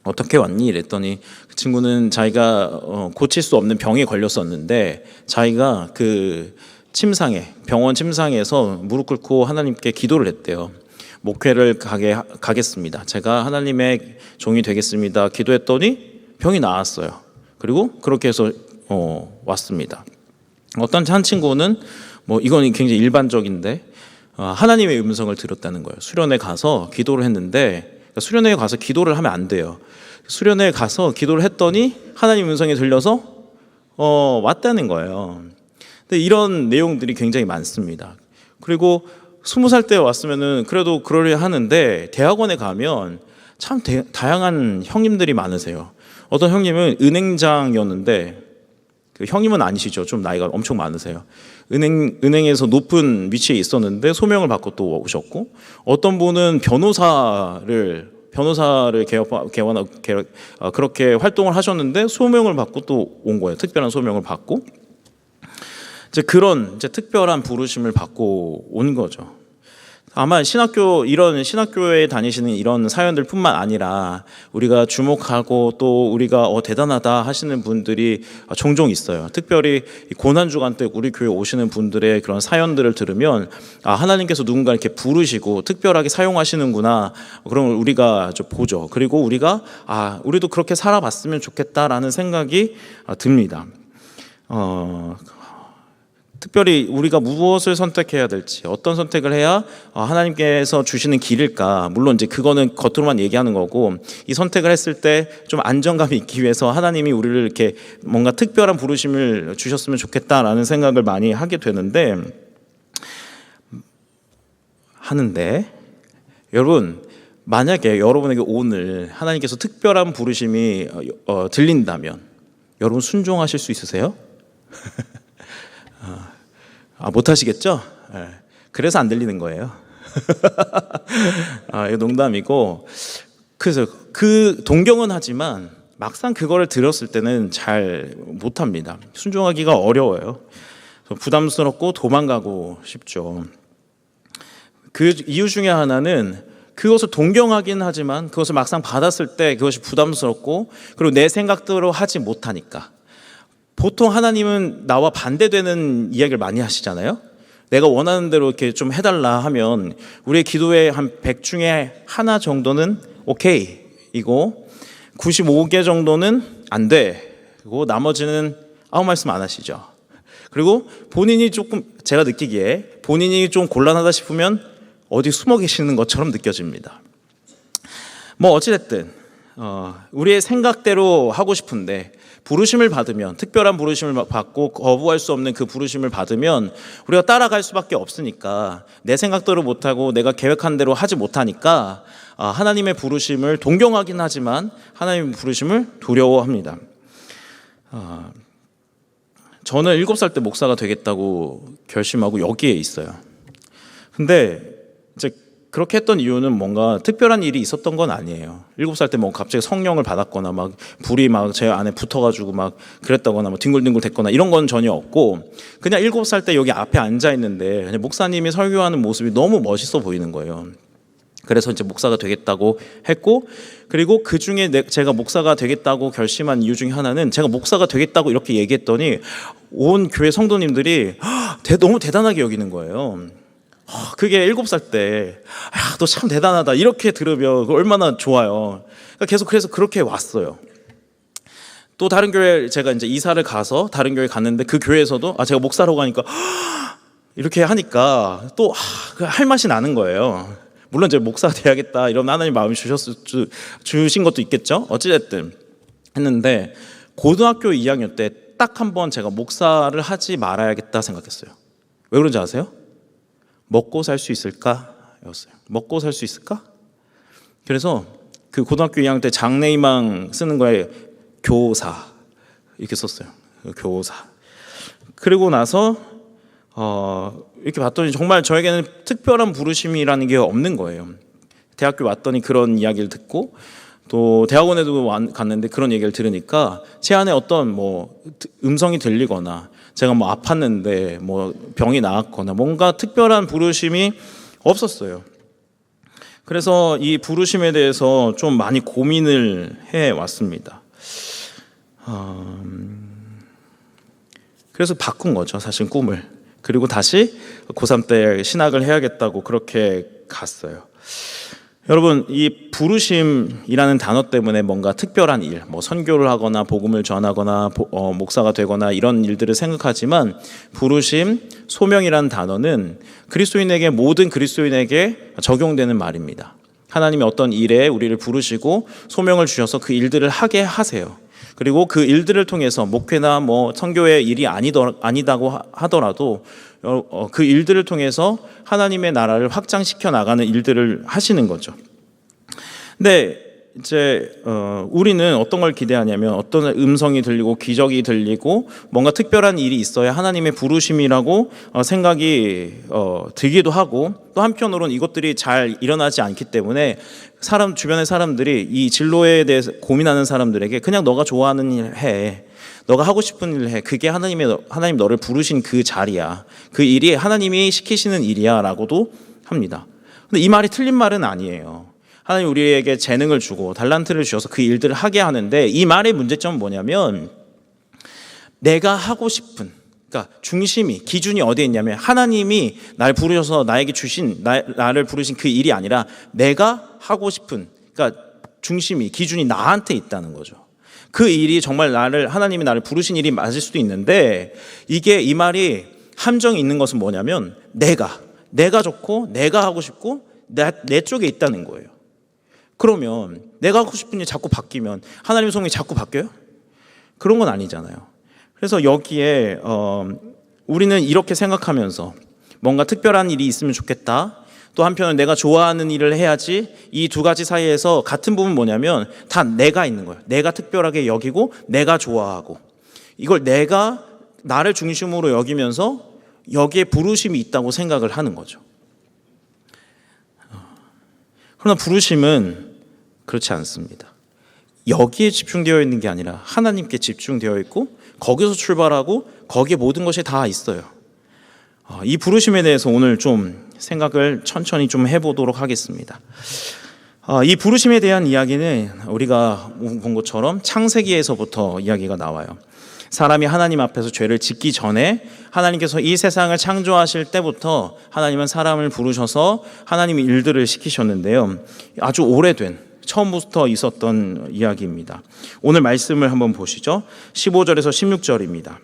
Speaker 9: 어떻게 왔니? 이랬더니 그 친구는 자기가 고칠 수 없는 병에 걸렸었는데 자기가 그 병원 침상에서 무릎 꿇고 하나님께 기도를 했대요. 목회를 가겠습니다. 제가 하나님의 종이 되겠습니다. 기도했더니 병이 나았어요. 그리고 그렇게 해서 왔습니다. 어떤 한 친구는 이건 굉장히 일반적인데 하나님의 음성을 들었다는 거예요. 수련회 가서 기도를 했는데 수련회에 가서 기도를 하면 안 돼요. 수련회에 가서 기도를 했더니 하나님 음성이 들려서 왔다는 거예요. 근데 이런 내용들이 굉장히 많습니다. 그리고 20살 때 왔으면은 그래도 그러려 하는데 대학원에 가면 참 다양한 형님들이 많으세요. 어떤 형님은 은행장이었는데 그 형님은 아니시죠. 좀 나이가 엄청 많으세요. 은행에서 높은 위치에 있었는데 소명을 받고 또 오셨고 어떤 분은 변호사를 그렇게 활동을 하셨는데 소명을 받고 또 온 거예요. 특별한 소명을 받고 이제 그런 특별한 부르심을 받고 온 거죠. 아마 이런 신학교에 다니시는 이런 사연들뿐만 아니라 우리가 주목하고 또 우리가 대단하다 하시는 분들이 종종 있어요. 특별히 고난 주간 때 우리 교회 오시는 분들의 그런 사연들을 들으면 하나님께서 누군가 이렇게 부르시고 특별하게 사용하시는구나 그런 걸 우리가 좀 보죠. 그리고 우리도 그렇게 살아봤으면 좋겠다라는 생각이 듭니다. 특별히 우리가 무엇을 선택해야 될지 어떤 선택을 해야 하나님께서 주시는 길일까. 물론 이제 그거는 겉으로만 얘기하는 거고 이 선택을 했을 때 좀 안정감이 있기 위해서 하나님이 우리를 이렇게 뭔가 특별한 부르심을 주셨으면 좋겠다라는 생각을 많이 하게 되는데 여러분 만약에 여러분에게 오늘 하나님께서 특별한 부르심이 들린다면 여러분 순종하실 수 있으세요? 못하시겠죠? 그래서 안 들리는 거예요. 이거 농담이고 그래서 동경은 하지만 막상 그거를 들었을 때는 잘 못합니다. 순종하기가 어려워요. 부담스럽고 도망가고 싶죠. 그 이유 중에 하나는 그것을 동경하긴 하지만 그것을 막상 받았을 때 그것이 부담스럽고 그리고 내 생각대로 하지 못하니까. 보통 하나님은 나와 반대되는 이야기를 많이 하시잖아요. 내가 원하는 대로 이렇게 좀 해달라 하면 우리의 기도의 한 100 중에 하나 정도는 오케이 이고 95개 정도는 안 돼. 그리고 나머지는 아무 말씀 안 하시죠. 그리고 제가 느끼기에 본인이 좀 곤란하다 싶으면 어디 숨어 계시는 것처럼 느껴집니다. 어찌됐든 우리의 생각대로 하고 싶은데 부르심을 받으면 특별한 부르심을 받고 거부할 수 없는 그 부르심을 받으면 우리가 따라갈 수밖에 없으니까 내 생각대로 못하고 내가 계획한 대로 하지 못하니까 하나님의 부르심을 동경하긴 하지만 하나님의 부르심을 두려워합니다. 저는 7살 때 목사가 되겠다고 결심하고 여기에 있어요. 근데 이제 그렇게 했던 이유는 뭔가 특별한 일이 있었던 건 아니에요. 7살 때 갑자기 성령을 받았거나 불이 제 안에 붙어가지고 그랬다거나 뒹굴뒹굴 됐거나 이런 건 전혀 없고 그냥 7살 때 여기 앞에 앉아 있는데 그냥 목사님이 설교하는 모습이 너무 멋있어 보이는 거예요. 그래서 이제 목사가 되겠다고 했고 그리고 그 중에 제가 목사가 되겠다고 결심한 이유 중에 하나는 제가 목사가 되겠다고 이렇게 얘기했더니 온 교회 성도님들이 너무 대단하게 여기는 거예요. 그게 7살 때, 야, 너 참 대단하다. 이렇게 들으면 얼마나 좋아요. 그러니까 계속 그래서 그렇게 왔어요. 또 다른 교회 제가 이제 이사를 가서 다른 교회 갔는데 그 교회에서도 제가 목사라고 하니까 이렇게 하니까 또 할 맛이 나는 거예요. 물론 이제 목사 돼야겠다 이런 하나님 마음이 주신 것도 있겠죠. 어찌됐든 했는데 고등학교 2학년 때 딱 한 번 제가 목사를 하지 말아야겠다 생각했어요. 왜 그런지 아세요? 먹고 살 수 있을까? 였어요. 먹고 살 수 있을까? 그래서 그 고등학교 2학년 때 장래희망 쓰는 거에 교사 이렇게 썼어요. 교사. 그리고 나서 이렇게 봤더니 정말 저에게는 특별한 부르심이라는 게 없는 거예요. 대학교 왔더니 그런 이야기를 듣고 또 대학원에도 갔는데 그런 얘기를 들으니까 제 안에 어떤 뭐 음성이 들리거나 제가 뭐 아팠는데 뭐 병이 나았거나 뭔가 특별한 부르심이 없었어요. 그래서 이 부르심에 대해서 좀 많이 고민을 해 왔습니다. 그래서 바꾼 거죠, 사실 꿈을. 그리고 다시 고3 때 신학을 해야겠다고 그렇게 갔어요. 여러분, 이 부르심이라는 단어 때문에 뭔가 특별한 일, 뭐 선교를 하거나 복음을 전하거나 목사가 되거나 이런 일들을 생각하지만 부르심, 소명이라는 단어는 그리스도인에게 모든 그리스도인에게 적용되는 말입니다. 하나님이 어떤 일에 우리를 부르시고 소명을 주셔서 그 일들을 하게 하세요. 그리고 그 일들을 통해서 목회나 뭐 선교의 일이 아니다고 하더라도 그 일들을 통해서 하나님의 나라를 확장시켜 나가는 일들을 하시는 거죠. 근데 이제 우리는 어떤 걸 기대하냐면 어떤 음성이 들리고 기적이 들리고 뭔가 특별한 일이 있어야 하나님의 부르심이라고 생각이 들기도 하고 또 한편으로는 이것들이 잘 일어나지 않기 때문에 주변의 사람들이 이 진로에 대해서 고민하는 사람들에게 그냥 너가 좋아하는 일 해. 너가 하고 싶은 일 해. 그게 하나님 너를 부르신 그 자리야. 그 일이 하나님이 시키시는 일이야 라고도 합니다. 근데 이 말이 틀린 말은 아니에요. 하나님 우리에게 재능을 주고 달란트를 주셔서 그 일들을 하게 하는데 이 말의 문제점은 뭐냐면 내가 하고 싶은 그러니까 중심이 기준이 어디에 있냐면 하나님이 날 부르셔서 나에게 주신 나를 부르신 그 일이 아니라 내가 하고 싶은 그러니까 중심이 기준이 나한테 있다는 거죠. 그 일이 정말 하나님이 나를 부르신 일이 맞을 수도 있는데 이 말이 함정이 있는 것은 뭐냐면 내가 좋고 내가 하고 싶고 내 쪽에 있다는 거예요. 그러면 내가 하고 싶은 일 자꾸 바뀌면 하나님의 소명이 자꾸 바뀌어요? 그런 건 아니잖아요. 그래서 여기에 우리는 이렇게 생각하면서 뭔가 특별한 일이 있으면 좋겠다. 또 한편은 내가 좋아하는 일을 해야지. 이 두 가지 사이에서 같은 부분은 뭐냐면 다 내가 있는 거예요. 내가 특별하게 여기고 내가 좋아하고 이걸 내가 나를 중심으로 여기면서 여기에 부르심이 있다고 생각을 하는 거죠. 그러나 부르심은 그렇지 않습니다. 여기에 집중되어 있는 게 아니라 하나님께 집중되어 있고 거기서 출발하고 거기에 모든 것이 다 있어요. 이 부르심에 대해서 오늘 좀 생각을 천천히 좀 해보도록 하겠습니다. 이 부르심에 대한 이야기는 우리가 본 것처럼 창세기에서부터 이야기가 나와요. 사람이 하나님 앞에서 죄를 짓기 전에 하나님께서 이 세상을 창조하실 때부터 하나님은 사람을 부르셔서 하나님의 일들을 시키셨는데요. 아주 오래된 처음부터 있었던 이야기입니다. 오늘 말씀을 한번 보시죠. 15절에서 16절입니다.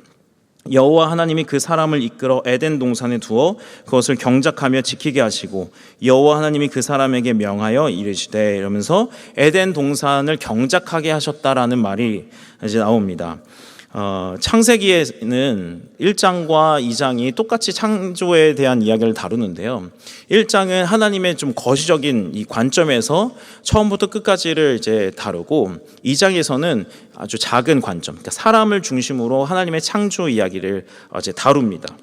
Speaker 9: 여호와 하나님이 그 사람을 이끌어 에덴 동산에 두어 그것을 경작하며 지키게 하시고 여호와 하나님이 그 사람에게 명하여 이르시되 이러면서 에덴 동산을 경작하게 하셨다라는 말이 이제 나옵니다. 창세기에는 1장과 2장이 똑같이 창조에 대한 이야기를 다루는데요. 1장은 하나님의 좀 거시적인 이 관점에서 처음부터 끝까지를 이제 다루고 2장에서는 아주 작은 관점, 그러니까 사람을 중심으로 하나님의 창조 이야기를 이제 다룹니다.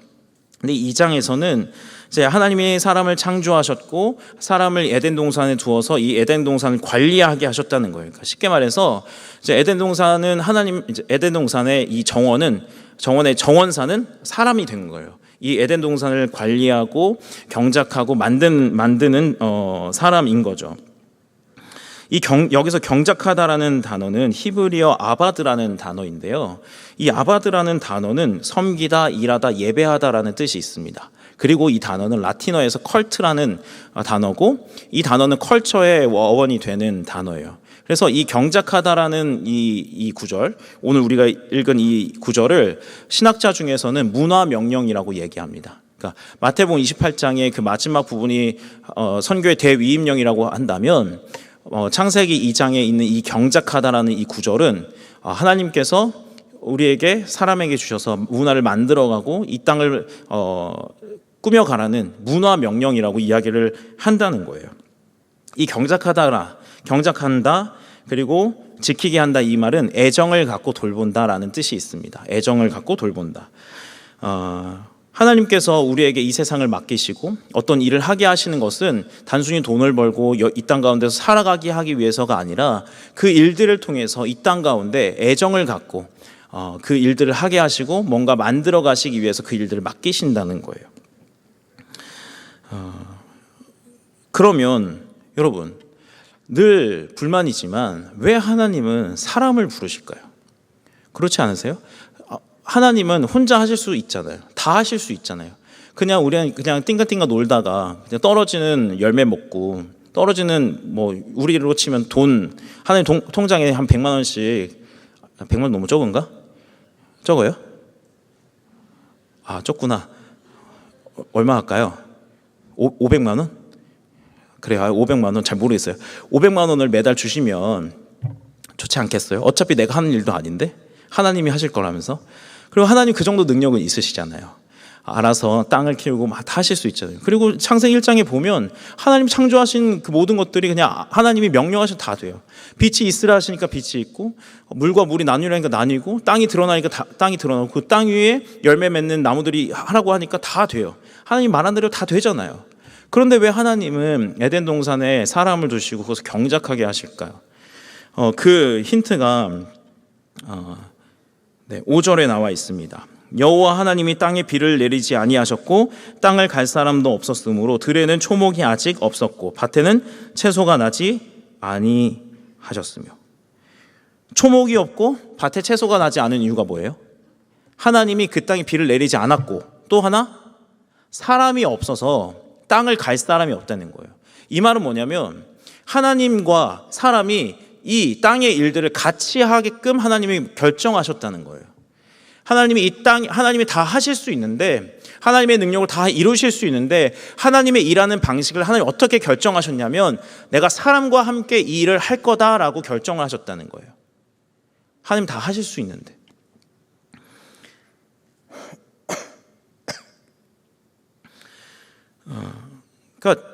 Speaker 9: 근데 2장에서는 이제 하나님이 사람을 창조하셨고 사람을 에덴 동산에 두어서 이 에덴 동산을 관리하게 하셨다는 거예요. 그러니까 쉽게 말해서 이제 에덴 동산은 에덴 동산의 이 정원의 정원사는 사람이 된 거예요. 이 에덴 동산을 관리하고 경작하고 만드는 사람인 거죠. 여기서 경작하다라는 단어는 히브리어 아바드라는 단어인데요. 이 아바드라는 단어는 섬기다, 일하다, 예배하다라는 뜻이 있습니다. 그리고 이 단어는 라틴어에서 컬트라는 단어고 이 단어는 컬처의 어원이 되는 단어예요. 그래서 이 경작하다라는 이 구절, 오늘 우리가 읽은 이 구절을 신학자 중에서는 문화 명령이라고 얘기합니다. 그러니까 마태복음 28장의 그 마지막 부분이 선교의 대위임령이라고 한다면 창세기 2장에 있는 이 경작하다라는 이 구절은 하나님께서 우리에게 사람에게 주셔서 문화를 만들어가고 이 땅을 꾸며가라는 문화 명령이라고 이야기를 한다는 거예요. 이 경작한다 그리고 지키게 한다 이 말은 애정을 갖고 돌본다라는 뜻이 있습니다. 애정을 갖고 돌본다. 하나님께서 우리에게 이 세상을 맡기시고 어떤 일을 하게 하시는 것은 단순히 돈을 벌고 이 땅 가운데서 살아가게 하기 위해서가 아니라 그 일들을 통해서 이 땅 가운데 애정을 갖고 그 일들을 하게 하시고 뭔가 만들어 가시기 위해서 그 일들을 맡기신다는 거예요. 그러면 여러분 늘 불만이지만 왜 하나님은 사람을 부르실까요? 그렇지 않으세요? 하나님은 혼자 하실 수 있잖아요. 다 하실 수 있잖아요. 우리는 그냥 띵가띵가 놀다가 그냥 떨어지는 열매 먹고 떨어지는 뭐 우리로 치면 돈 하나님 통장에 한 100만 원씩 100만 원 너무 적은가? 적어요? 적구나. 얼마 할까요? 500만 원? 그래요. 500만 원 잘 모르겠어요. 500만 원을 매달 주시면 좋지 않겠어요? 어차피 내가 하는 일도 아닌데 하나님이 하실 거라면서. 그리고 하나님 그 정도 능력은 있으시잖아요. 알아서 땅을 키우고 막 다 하실 수 있잖아요. 그리고 창세기 1장에 보면 하나님 창조하신 그 모든 것들이 그냥 하나님이 명령하셔도 다 돼요. 빛이 있으라 하시니까 빛이 있고 물과 물이 나뉘라니까 나뉘고 땅이 드러나니까 땅이 드러나고 그 땅 위에 열매 맺는 나무들이 하라고 하니까 다 돼요. 하나님 말한 대로 다 되잖아요. 그런데 왜 하나님은 에덴 동산에 사람을 두시고 그것을 경작하게 하실까요? 그 힌트가 5절에 나와 있습니다. 여호와 하나님이 땅에 비를 내리지 아니하셨고 땅을 갈 사람도 없었으므로 들에는 초목이 아직 없었고 밭에는 채소가 나지 아니하셨으며. 초목이 없고 밭에 채소가 나지 않은 이유가 뭐예요? 하나님이 그 땅에 비를 내리지 않았고 또 하나 사람이 없어서 땅을 갈 사람이 없다는 거예요. 이 말은 뭐냐면 하나님과 사람이 이 땅의 일들을 같이 하게끔 하나님이 결정하셨다는 거예요. 하나님이 다 하실 수 있는데 하나님의 능력을 다 이루실 수 있는데 하나님의 일하는 방식을 하나님이 어떻게 결정하셨냐면 내가 사람과 함께 이 일을 할 거다라고 결정을 하셨다는 거예요. 하나님 다 하실 수 있는데. 그러니까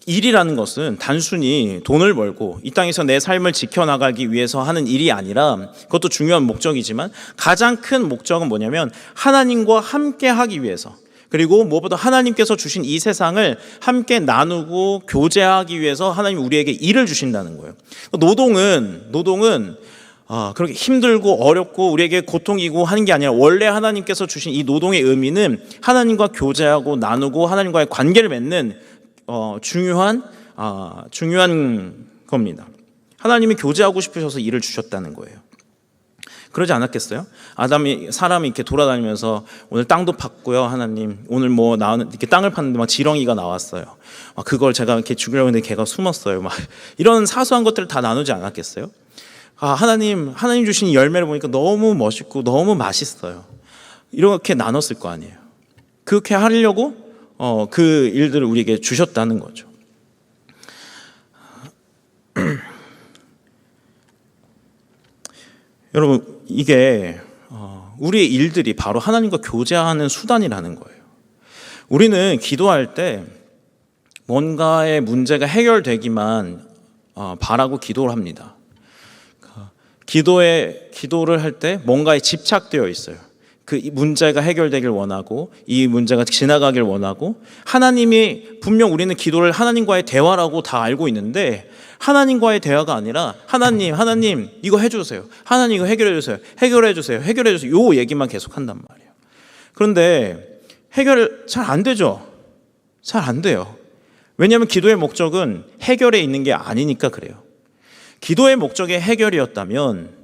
Speaker 9: 일이라는 것은 단순히 돈을 벌고 이 땅에서 내 삶을 지켜나가기 위해서 하는 일이 아니라 그것도 중요한 목적이지만 가장 큰 목적은 뭐냐면 하나님과 함께 하기 위해서 그리고 무엇보다 하나님께서 주신 이 세상을 함께 나누고 교제하기 위해서 하나님이 우리에게 일을 주신다는 거예요. 노동은 그렇게 힘들고 어렵고 우리에게 고통이고 하는 게 아니라 원래 하나님께서 주신 이 노동의 의미는 하나님과 교제하고 나누고 하나님과의 관계를 맺는 중요한 겁니다. 하나님이 교제하고 싶으셔서 일을 주셨다는 거예요. 그러지 않았겠어요? 사람이 이렇게 돌아다니면서 오늘 땅도 팠고요, 하나님. 오늘 뭐 이렇게 땅을 팠는데 막 지렁이가 나왔어요. 그걸 제가 이렇게 죽이려고 했는데 걔가 숨었어요. 막 이런 사소한 것들을 다 나누지 않았겠어요? 하나님 주신 열매를 보니까 너무 멋있고 너무 맛있어요. 이렇게 나눴을 거 아니에요. 그렇게 하려고 그 일들을 우리에게 주셨다는 거죠. 여러분, 이게 우리의 일들이 바로 하나님과 교제하는 수단이라는 거예요. 우리는 기도할 때 뭔가의 문제가 해결되기만 바라고 기도를 합니다. 기도를 할 때 뭔가에 집착되어 있어요. 그 문제가 해결되길 원하고 이 문제가 지나가길 원하고 하나님이 분명 우리는 기도를 하나님과의 대화라고 다 알고 있는데 하나님과의 대화가 아니라 하나님 이거 해주세요. 하나님 이거 해결해주세요. 해결해주세요. 요 얘기만 계속 한단 말이에요. 그런데 해결 잘 안 되죠. 잘 안 돼요. 왜냐하면 기도의 목적은 해결에 있는 게 아니니까 그래요. 기도의 목적이 해결이었다면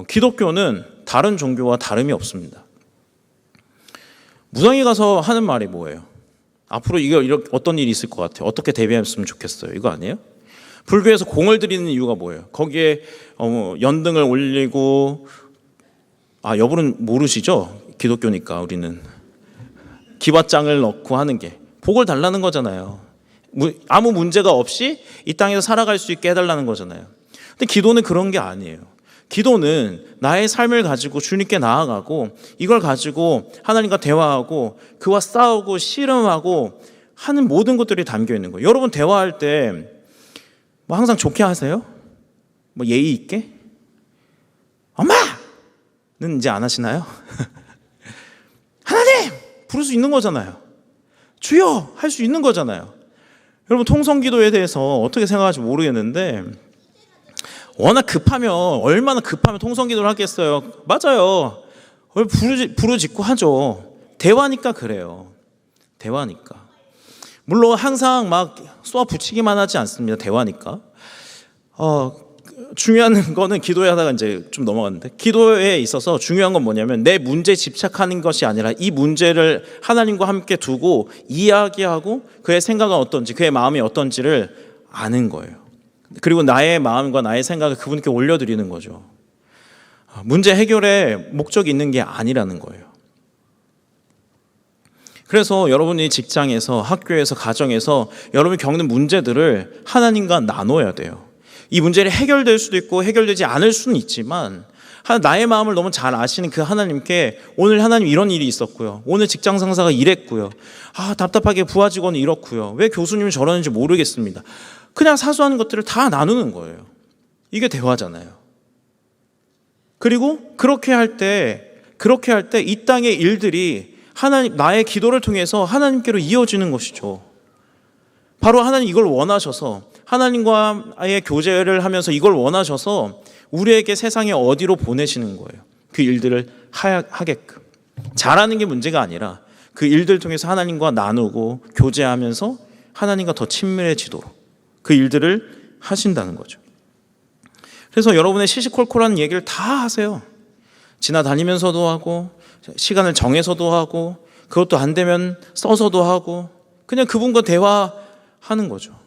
Speaker 9: 기독교는 다른 종교와 다름이 없습니다. 무당이 가서 하는 말이 뭐예요? 앞으로 어떤 일이 있을 것 같아요? 어떻게 대비했으면 좋겠어요? 이거 아니에요? 불교에서 공을 들이는 이유가 뭐예요? 거기에 연등을 올리고, 여러분은 모르시죠? 기독교니까 우리는 기왓장을 넣고 하는 게 복을 달라는 거잖아요. 아무 문제가 없이 이 땅에서 살아갈 수 있게 해달라는 거잖아요. 근데 기도는 그런 게 아니에요. 기도는 나의 삶을 가지고 주님께 나아가고 이걸 가지고 하나님과 대화하고 그와 싸우고 씨름하고 하는 모든 것들이 담겨 있는 거예요. 여러분 대화할 때 뭐 항상 좋게 하세요? 뭐 예의 있게? 엄마는 이제 안 하시나요? 하나님! 부를 수 있는 거잖아요. 주여! 할 수 있는 거잖아요. 여러분 통성기도에 대해서 어떻게 생각할지 모르겠는데 워낙 급하면 얼마나 급하면 통성기도를 하겠어요. 맞아요. 부르짖고 하죠. 대화니까 그래요. 대화니까. 물론 항상 막 쏘아 붙이기만 하지 않습니다. 대화니까. 중요한 거는 기도에 하다가 이제 좀 넘어갔는데 기도에 있어서 중요한 건 뭐냐면 내 문제에 집착하는 것이 아니라 이 문제를 하나님과 함께 두고 이야기하고 그의 생각은 어떤지 그의 마음이 어떤지를 아는 거예요. 그리고 나의 마음과 나의 생각을 그분께 올려드리는 거죠. 문제 해결에 목적이 있는 게 아니라는 거예요. 그래서 여러분이 직장에서 학교에서 가정에서 여러분이 겪는 문제들을 하나님과 나눠야 돼요. 이 문제를 해결될 수도 있고 해결되지 않을 수는 있지만 나의 마음을 너무 잘 아시는 그 하나님께 오늘 하나님 이런 일이 있었고요. 오늘 직장 상사가 이랬고요. 답답하게 부하 직원이 이렇고요. 왜 교수님이 저러는지 모르겠습니다. 그냥 사소한 것들을 다 나누는 거예요. 이게 대화잖아요. 그리고 그렇게 할 때 이 땅의 일들이 나의 기도를 통해서 하나님께로 이어지는 것이죠. 바로 하나님 이걸 원하셔서 하나님과의 교제를 하면서 이걸 원하셔서 우리에게 세상에 어디로 보내시는 거예요. 그 일들을 하게끔. 잘하는 게 문제가 아니라 그 일들 통해서 하나님과 나누고 교제하면서 하나님과 더 친밀해지도록 그 일들을 하신다는 거죠. 그래서 여러분의 시시콜콜한 얘기를 다 하세요. 지나다니면서도 하고 시간을 정해서도 하고 그것도 안 되면 써서도 하고 그냥 그분과 대화하는 거죠.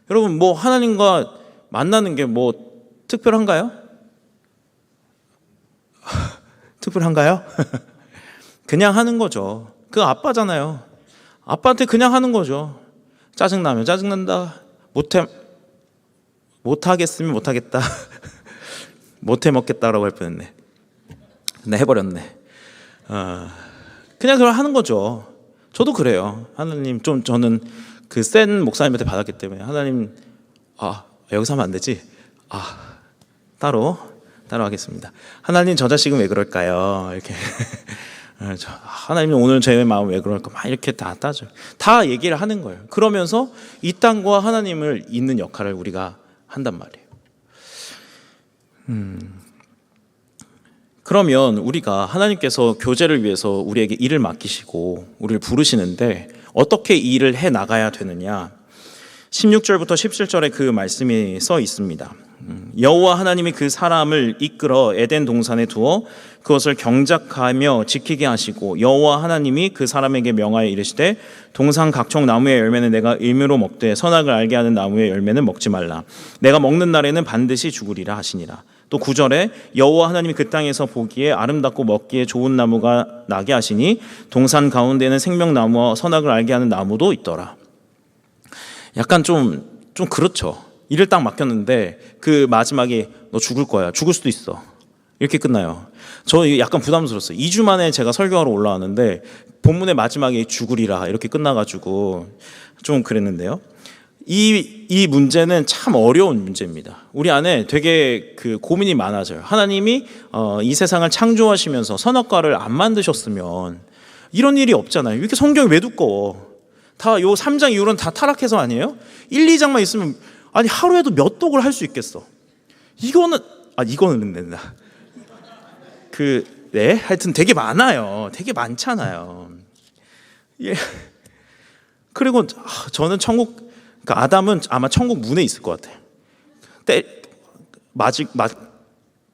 Speaker 9: 여러분 뭐 하나님과 만나는 게 뭐 특별한가요? 특별한가요? 그냥 하는 거죠. 그 아빠잖아요. 아빠한테 그냥 하는 거죠. 짜증나면 짜증난다. 못하겠으면 못하겠다. 못해 먹겠다라고 할 뻔했네. 근데 해버렸네. 그냥 그걸 하는 거죠. 저도 그래요. 하나님 저는 그 센 목사님한테 받았기 때문에 하나님 여기서 하면 안 되지. 따로 하겠습니다. 하나님 저 자식은 왜 그럴까요? 이렇게 하나님 오늘 제 마음 왜 그럴까? 막 이렇게 다 따져. 다 얘기를 하는 거예요. 그러면서 이 땅과 하나님을 잇는 역할을 우리가 한단 말이에요. 그러면 우리가 하나님께서 교제를 위해서 우리에게 일을 맡기시고 우리를 부르시는데 어떻게 이 일을 해 나가야 되느냐? 16절부터 17절에 그 말씀이 써 있습니다. 여호와 하나님이 그 사람을 이끌어 에덴 동산에 두어 그것을 경작하며 지키게 하시고 여호와 하나님이 그 사람에게 명하여 이르시되 동산 각종 나무의 열매는 내가 의무로 먹되 선악을 알게 하는 나무의 열매는 먹지 말라. 내가 먹는 날에는 반드시 죽으리라 하시니라. 또 9절에 여호와 하나님이 그 땅에서 보기에 아름답고 먹기에 좋은 나무가 나게 하시니 동산 가운데는 생명나무와 선악을 알게 하는 나무도 있더라. 약간 좀 그렇죠. 일을 딱 맡겼는데 그 마지막에 너 죽을 거야. 죽을 수도 있어. 이렇게 끝나요. 저 약간 부담스러웠어요. 2주 만에 제가 설교하러 올라왔는데 본문의 마지막에 죽으리라 이렇게 끝나가지고 좀 그랬는데요. 이 문제는 참 어려운 문제입니다. 우리 안에 되게 그 고민이 많아져요. 하나님이 이 세상을 창조하시면서 선악과를 안 만드셨으면 이런 일이 없잖아요. 이렇게 성경이 왜 두꺼워? 다 요 3장 이후로는 다 타락해서 아니에요? 1, 2장만 있으면 아니 하루에도 몇 독을 할 수 있겠어. 이거는 된다. 하여튼 되게 많아요. 되게 많잖아요. 예. 그리고 저는 그러니까 아담은 아마 천국 문에 있을 것 같아요.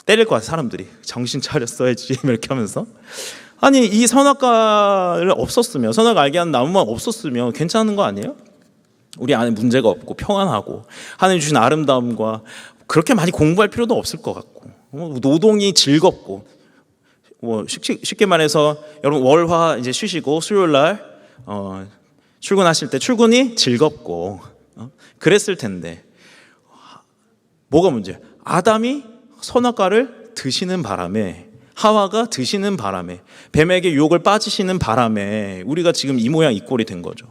Speaker 9: 때릴 것 같아요. 사람들이 정신 차렸어야지 이렇게 하면서 아니 이 선악과를 없었으면, 선악을 알게 하는 나무만 없었으면 괜찮은 거 아니에요? 우리 안에 문제가 없고 평안하고 하나님 주신 아름다움과 그렇게 많이 공부할 필요도 없을 것 같고, 노동이 즐겁고, 쉽게 말해서 여러분 월화 이제 쉬시고 수요일 날 출근하실 때 출근이 즐겁고 그랬을 텐데, 뭐가 문제야? 아담이 선악과를 드시는 바람에, 하와가 드시는 바람에, 뱀에게 유혹을 빠지시는 바람에 우리가 지금 이 모양 이 꼴이 된 거죠.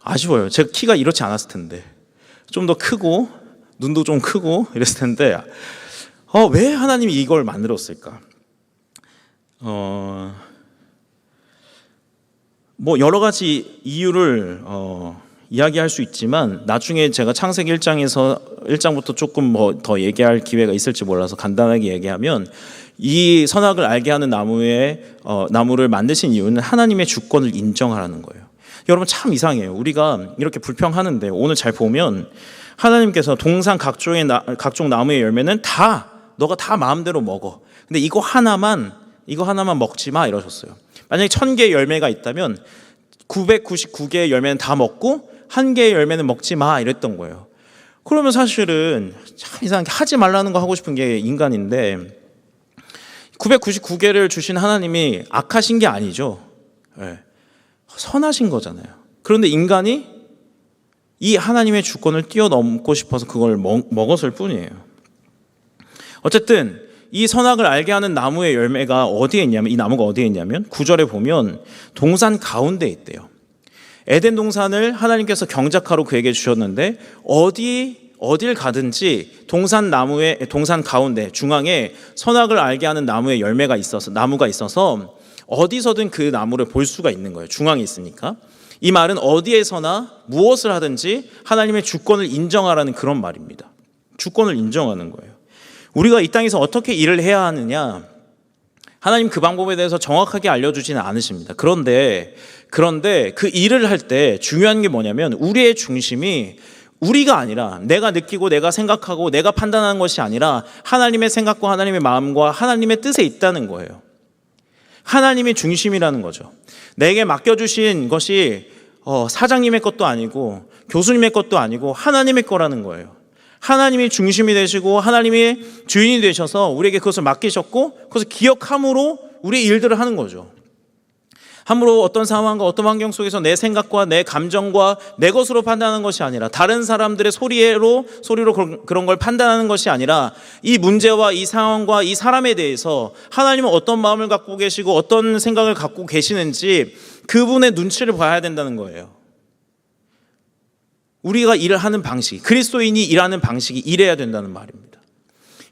Speaker 9: 아쉬워요. 제가 키가 이렇지 않았을 텐데, 좀 더 크고 눈도 좀 크고 이랬을 텐데, 왜 하나님이 이걸 만들었을까? 뭐 여러 가지 이유를 이야기할 수 있지만, 나중에 제가 창세기 1장부터 조금 뭐 더 얘기할 기회가 있을지 몰라서 간단하게 얘기하면, 이 선악을 알게 하는 나무를 만드신 이유는 하나님의 주권을 인정하라는 거예요. 여러분 참 이상해요. 우리가 이렇게 불평하는데 오늘 잘 보면 하나님께서 동산 각종 나무의 열매는 다 너가 다 마음대로 먹어. 근데 이거 하나만 먹지 마 이러셨어요. 만약에 1000개의 열매가 있다면 999개의 열매는 다 먹고 1개의 열매는 먹지 마 이랬던 거예요. 그러면 사실은 참 이상하게 하지 말라는 거 하고 싶은 게 인간인데, 999개를 주신 하나님이 악하신 게 아니죠. 네. 선하신 거잖아요. 그런데 인간이 이 하나님의 주권을 뛰어넘고 싶어서 그걸 먹었을 뿐이에요. 어쨌든 이 선악을 알게 하는 나무의 열매가 어디에 있냐면, 이 나무가 어디에 있냐면 9절에 보면 동산 가운데 있대요. 에덴 동산을 하나님께서 경작하러 그에게 주셨는데, 어딜 가든지 동산 가운데 중앙에 선악을 알게 하는 나무의 나무가 있어서 어디서든 그 나무를 볼 수가 있는 거예요. 중앙에 있으니까. 이 말은 어디에서나 무엇을 하든지 하나님의 주권을 인정하라는 그런 말입니다. 주권을 인정하는 거예요. 우리가 이 땅에서 어떻게 일을 해야 하느냐, 하나님 그 방법에 대해서 정확하게 알려주지는 않으십니다. 그런데 그 일을 할 때 중요한 게 뭐냐면, 우리의 중심이 우리가 아니라, 내가 느끼고 내가 생각하고 내가 판단하는 것이 아니라 하나님의 생각과 하나님의 마음과 하나님의 뜻에 있다는 거예요. 하나님이 중심이라는 거죠. 내게 맡겨주신 것이 사장님의 것도 아니고 교수님의 것도 아니고 하나님의 거라는 거예요. 하나님이 중심이 되시고 하나님이 주인이 되셔서 우리에게 그것을 맡기셨고, 그것을 기억함으로 우리의 일들을 하는 거죠. 함부로 어떤 상황과 어떤 환경 속에서 내 생각과 내 감정과 내 것으로 판단하는 것이 아니라, 다른 사람들의 소리로 그런 걸 판단하는 것이 아니라, 이 문제와 이 상황과 이 사람에 대해서 하나님은 어떤 마음을 갖고 계시고 어떤 생각을 갖고 계시는지 그분의 눈치를 봐야 된다는 거예요. 우리가 일을 하는 방식, 그리스도인이 일하는 방식이 이래야 된다는 말입니다.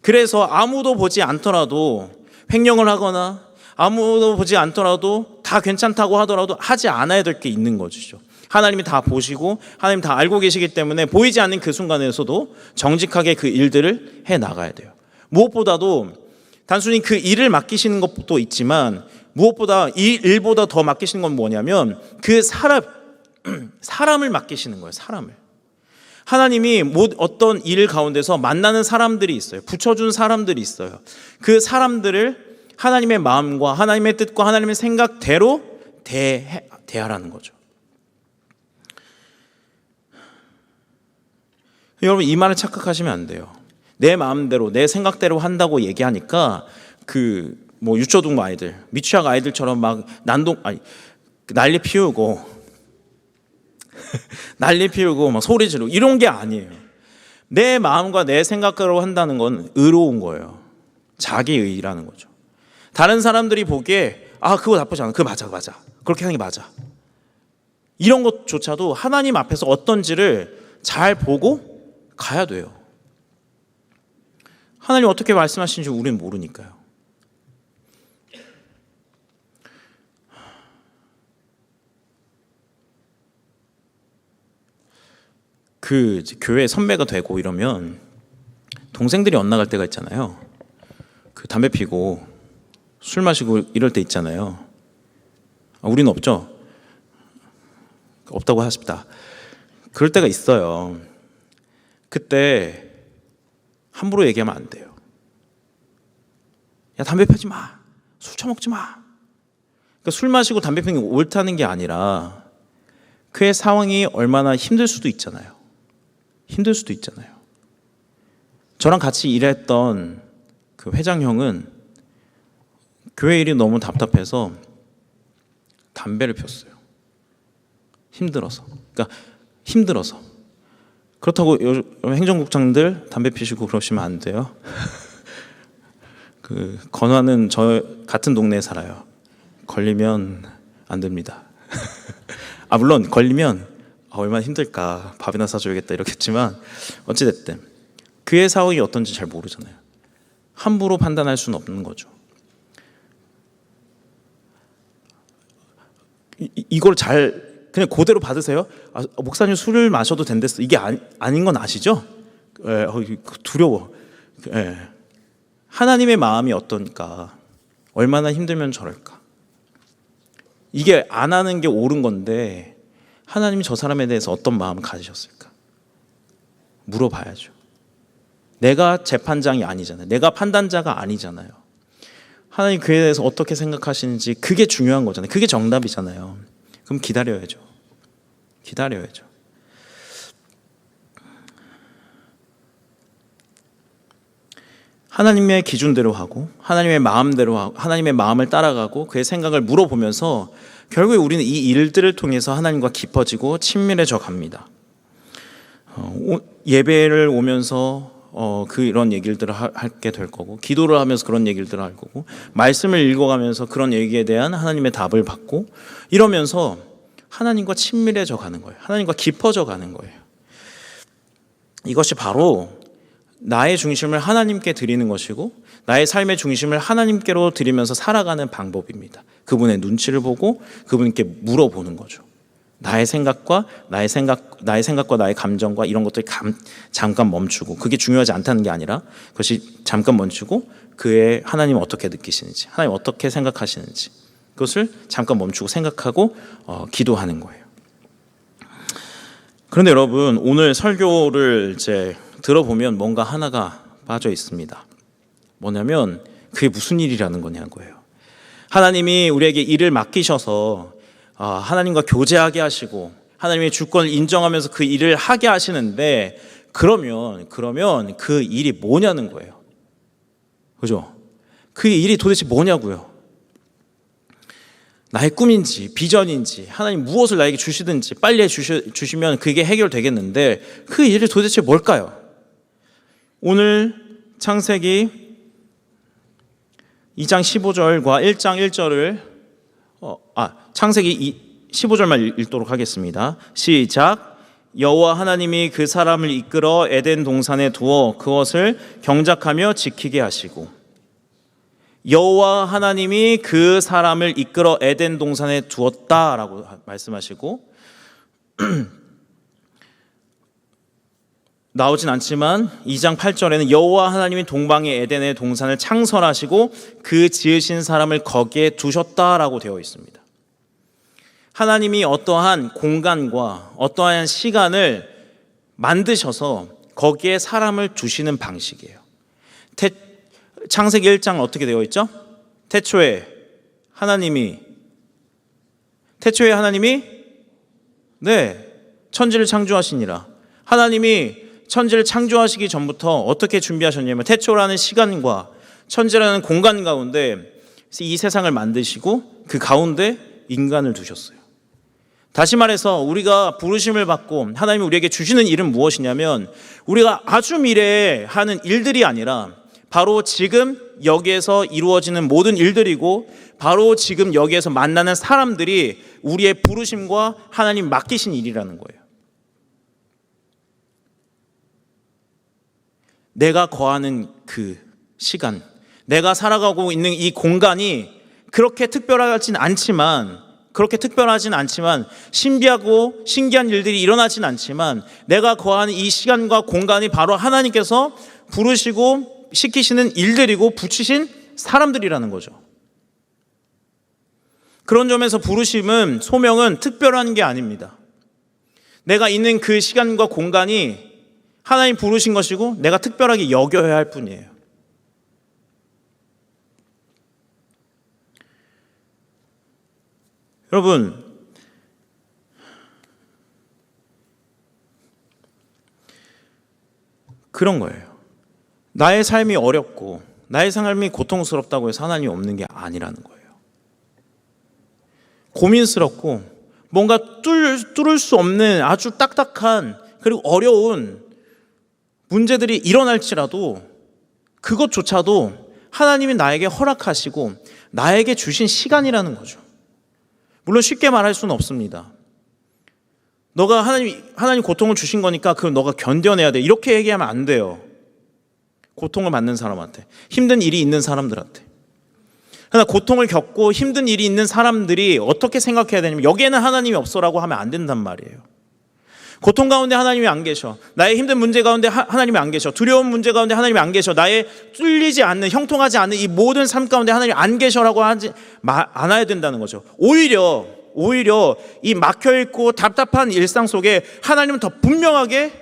Speaker 9: 그래서 아무도 보지 않더라도 횡령을 하거나 아무도 보지 않더라도 다 괜찮다고 하더라도 하지 않아야 될 게 있는 거죠. 하나님이 다 보시고 하나님 다 알고 계시기 때문에 보이지 않는 그 순간에서도 정직하게 그 일들을 해 나가야 돼요. 무엇보다도 단순히 그 일을 맡기시는 것도 있지만, 무엇보다 이 일보다 더 맡기시는 건 뭐냐면 그 사람을 맡기시는 거예요. 사람을. 하나님이 어떤 일 가운데서 만나는 사람들이 있어요. 붙여준 사람들이 있어요. 그 사람들을 하나님의 마음과 하나님의 뜻과 하나님의 생각대로 대하라는 거죠. 여러분, 이 말을 착각하시면 안 돼요. 내 마음대로 내 생각대로 한다고 얘기하니까 유초등 아이들, 미취학 아이들처럼 막 난리 피우고 막 소리 지르고 이런 게 아니에요. 내 마음과 내 생각대로 한다는 건 의로운 거예요. 자기의라는 거죠. 다른 사람들이 보기에 그거 나쁘지 않아, 그거 맞아, 그렇게 하는 게 맞아, 이런 것조차도 하나님 앞에서 어떤지를 잘 보고 가야 돼요. 하나님 어떻게 말씀하시는지 우리는 모르니까요. 그 교회 선배가 되고 이러면 동생들이 엇나갈 때가 있잖아요. 그 담배 피고 술 마시고 이럴 때 있잖아요. 우리는 없죠? 없다고 하십니다. 그럴 때가 있어요. 그때 함부로 얘기하면 안 돼요. 야, 담배 피우지 마, 술 처먹지 마, 그러니까 술 마시고 담배 피우는 게 옳다는 게 아니라 그의 상황이 얼마나 힘들 수도 있잖아요. 힘들 수도 있잖아요. 저랑 같이 일했던 그 회장형은 교회 일이 너무 답답해서 담배를 피웠어요. 힘들어서. 그러니까 힘들어서. 그렇다고 행정국장들 담배 피시고 그러시면 안 돼요. 그 건화는 저 같은 동네에 살아요. 걸리면 안 됩니다. 아 물론 걸리면 얼마나 힘들까, 밥이나 사줘야겠다 이렇겠지만 어찌됐든 그의 상황이 어떤지 잘 모르잖아요. 함부로 판단할 수는 없는 거죠. 이걸 잘 그냥 그대로 받으세요. 아, 목사님 술을 마셔도 된댔어. 이게 아닌 건 아시죠? 두려워. 하나님의 마음이 어떤가, 얼마나 힘들면 저럴까. 이게 안 하는 게 옳은 건데 하나님이 저 사람에 대해서 어떤 마음을 가지셨을까 물어봐야죠. 내가 재판장이 아니잖아요. 내가 판단자가 아니잖아요. 하나님 그에 대해서 어떻게 생각하시는지 그게 중요한 거잖아요. 그게 정답이잖아요. 그럼 기다려야죠. 기다려야죠. 하나님의 기준대로 하고 하나님의 마음대로 하고 하나님의 마음을 따라가고 그의 생각을 물어보면서 결국에 우리는 이 일들을 통해서 하나님과 깊어지고 친밀해져 갑니다. 예배를 오면서 그런 얘기들을 하게 될 거고, 기도를 하면서 그런 얘기들을 할 거고, 말씀을 읽어가면서 그런 얘기에 대한 하나님의 답을 받고, 이러면서 하나님과 친밀해져 가는 거예요. 하나님과 깊어져 가는 거예요. 이것이 바로 나의 중심을 하나님께 드리는 것이고 나의 삶의 중심을 하나님께로 드리면서 살아가는 방법입니다. 그분의 눈치를 보고 그분께 물어보는 거죠. 나의 생각과 나의 감정과 이런 것들이 잠깐 멈추고, 그게 중요하지 않다는 게 아니라 그것이 잠깐 멈추고 그의 하나님 어떻게 느끼시는지, 하나님 어떻게 생각하시는지 그것을 잠깐 멈추고 생각하고 기도하는 거예요. 그런데 여러분, 오늘 설교를 이제 들어보면 뭔가 하나가 빠져 있습니다. 뭐냐면 그게 무슨 일이라는 거냐고요. 하나님이 우리에게 일을 맡기셔서 하나님과 교제하게 하시고 하나님의 주권을 인정하면서 그 일을 하게 하시는데, 그러면 그 일이 뭐냐는 거예요. 그죠? 그 일이 도대체 뭐냐고요. 나의 꿈인지 비전인지 하나님 무엇을 나에게 주시든지 빨리 주시면 그게 해결되겠는데 그 일이 도대체 뭘까요? 오늘 창세기 2장 15절과 1장 1절을 창세기 15절만 읽도록 하겠습니다. 시작. 여호와 하나님이 그 사람을 이끌어 에덴 동산에 두어 그것을 경작하며 지키게 하시고, 여호와 하나님이 그 사람을 이끌어 에덴 동산에 두었다라고 말씀하시고, 나오진 않지만 2장 8절에는 여호와 하나님이 동방의 에덴의 동산을 창설하시고 그 지으신 사람을 거기에 두셨다라고 되어 있습니다. 하나님이 어떠한 공간과 어떠한 시간을 만드셔서 거기에 사람을 두시는 방식이에요. 창세기 1장 어떻게 되어 있죠? 태초에 하나님이 천지를 창조하시니라. 하나님이 천지를 창조하시기 전부터 어떻게 준비하셨냐면 태초라는 시간과 천지라는 공간 가운데 이 세상을 만드시고 그 가운데 인간을 두셨어요. 다시 말해서 우리가 부르심을 받고 하나님이 우리에게 주시는 일은 무엇이냐면, 우리가 아주 미래에 하는 일들이 아니라 바로 지금 여기에서 이루어지는 모든 일들이고, 바로 지금 여기에서 만나는 사람들이 우리의 부르심과 하나님 맡기신 일이라는 거예요. 내가 거하는 그 시간, 내가 살아가고 있는 이 공간이 그렇게 특별하진 않지만 신비하고 신기한 일들이 일어나진 않지만, 내가 거하는 이 시간과 공간이 바로 하나님께서 부르시고 시키시는 일들이고 붙이신 사람들이라는 거죠. 그런 점에서 부르심은, 소명은 특별한 게 아닙니다. 내가 있는 그 시간과 공간이 하나님 부르신 것이고 내가 특별하게 여겨야 할 뿐이에요. 여러분, 그런 거예요. 나의 삶이 어렵고 나의 삶이 고통스럽다고 해서 하나님이 없는 게 아니라는 거예요. 고민스럽고 뭔가 뚫을 수 없는 아주 딱딱한 그리고 어려운 문제들이 일어날지라도 그것조차도 하나님이 나에게 허락하시고 나에게 주신 시간이라는 거죠. 물론 쉽게 말할 수는 없습니다. 너가 하나님 고통을 주신 거니까 그걸 너가 견뎌내야 돼. 이렇게 얘기하면 안 돼요. 고통을 받는 사람한테, 힘든 일이 있는 사람들한테. 그러나 고통을 겪고 힘든 일이 있는 사람들이 어떻게 생각해야 되냐면 여기에는 하나님이 없어라고 하면 안 된단 말이에요. 고통 가운데 하나님이 안 계셔. 나의 힘든 문제 가운데 하나님이 안 계셔. 두려운 문제 가운데 하나님이 안 계셔. 나의 뚫리지 않는, 형통하지 않는 이 모든 삶 가운데 하나님이 안 계셔라고 하지 않아야 된다는 거죠. 오히려 이 막혀있고 답답한 일상 속에 하나님은 더 분명하게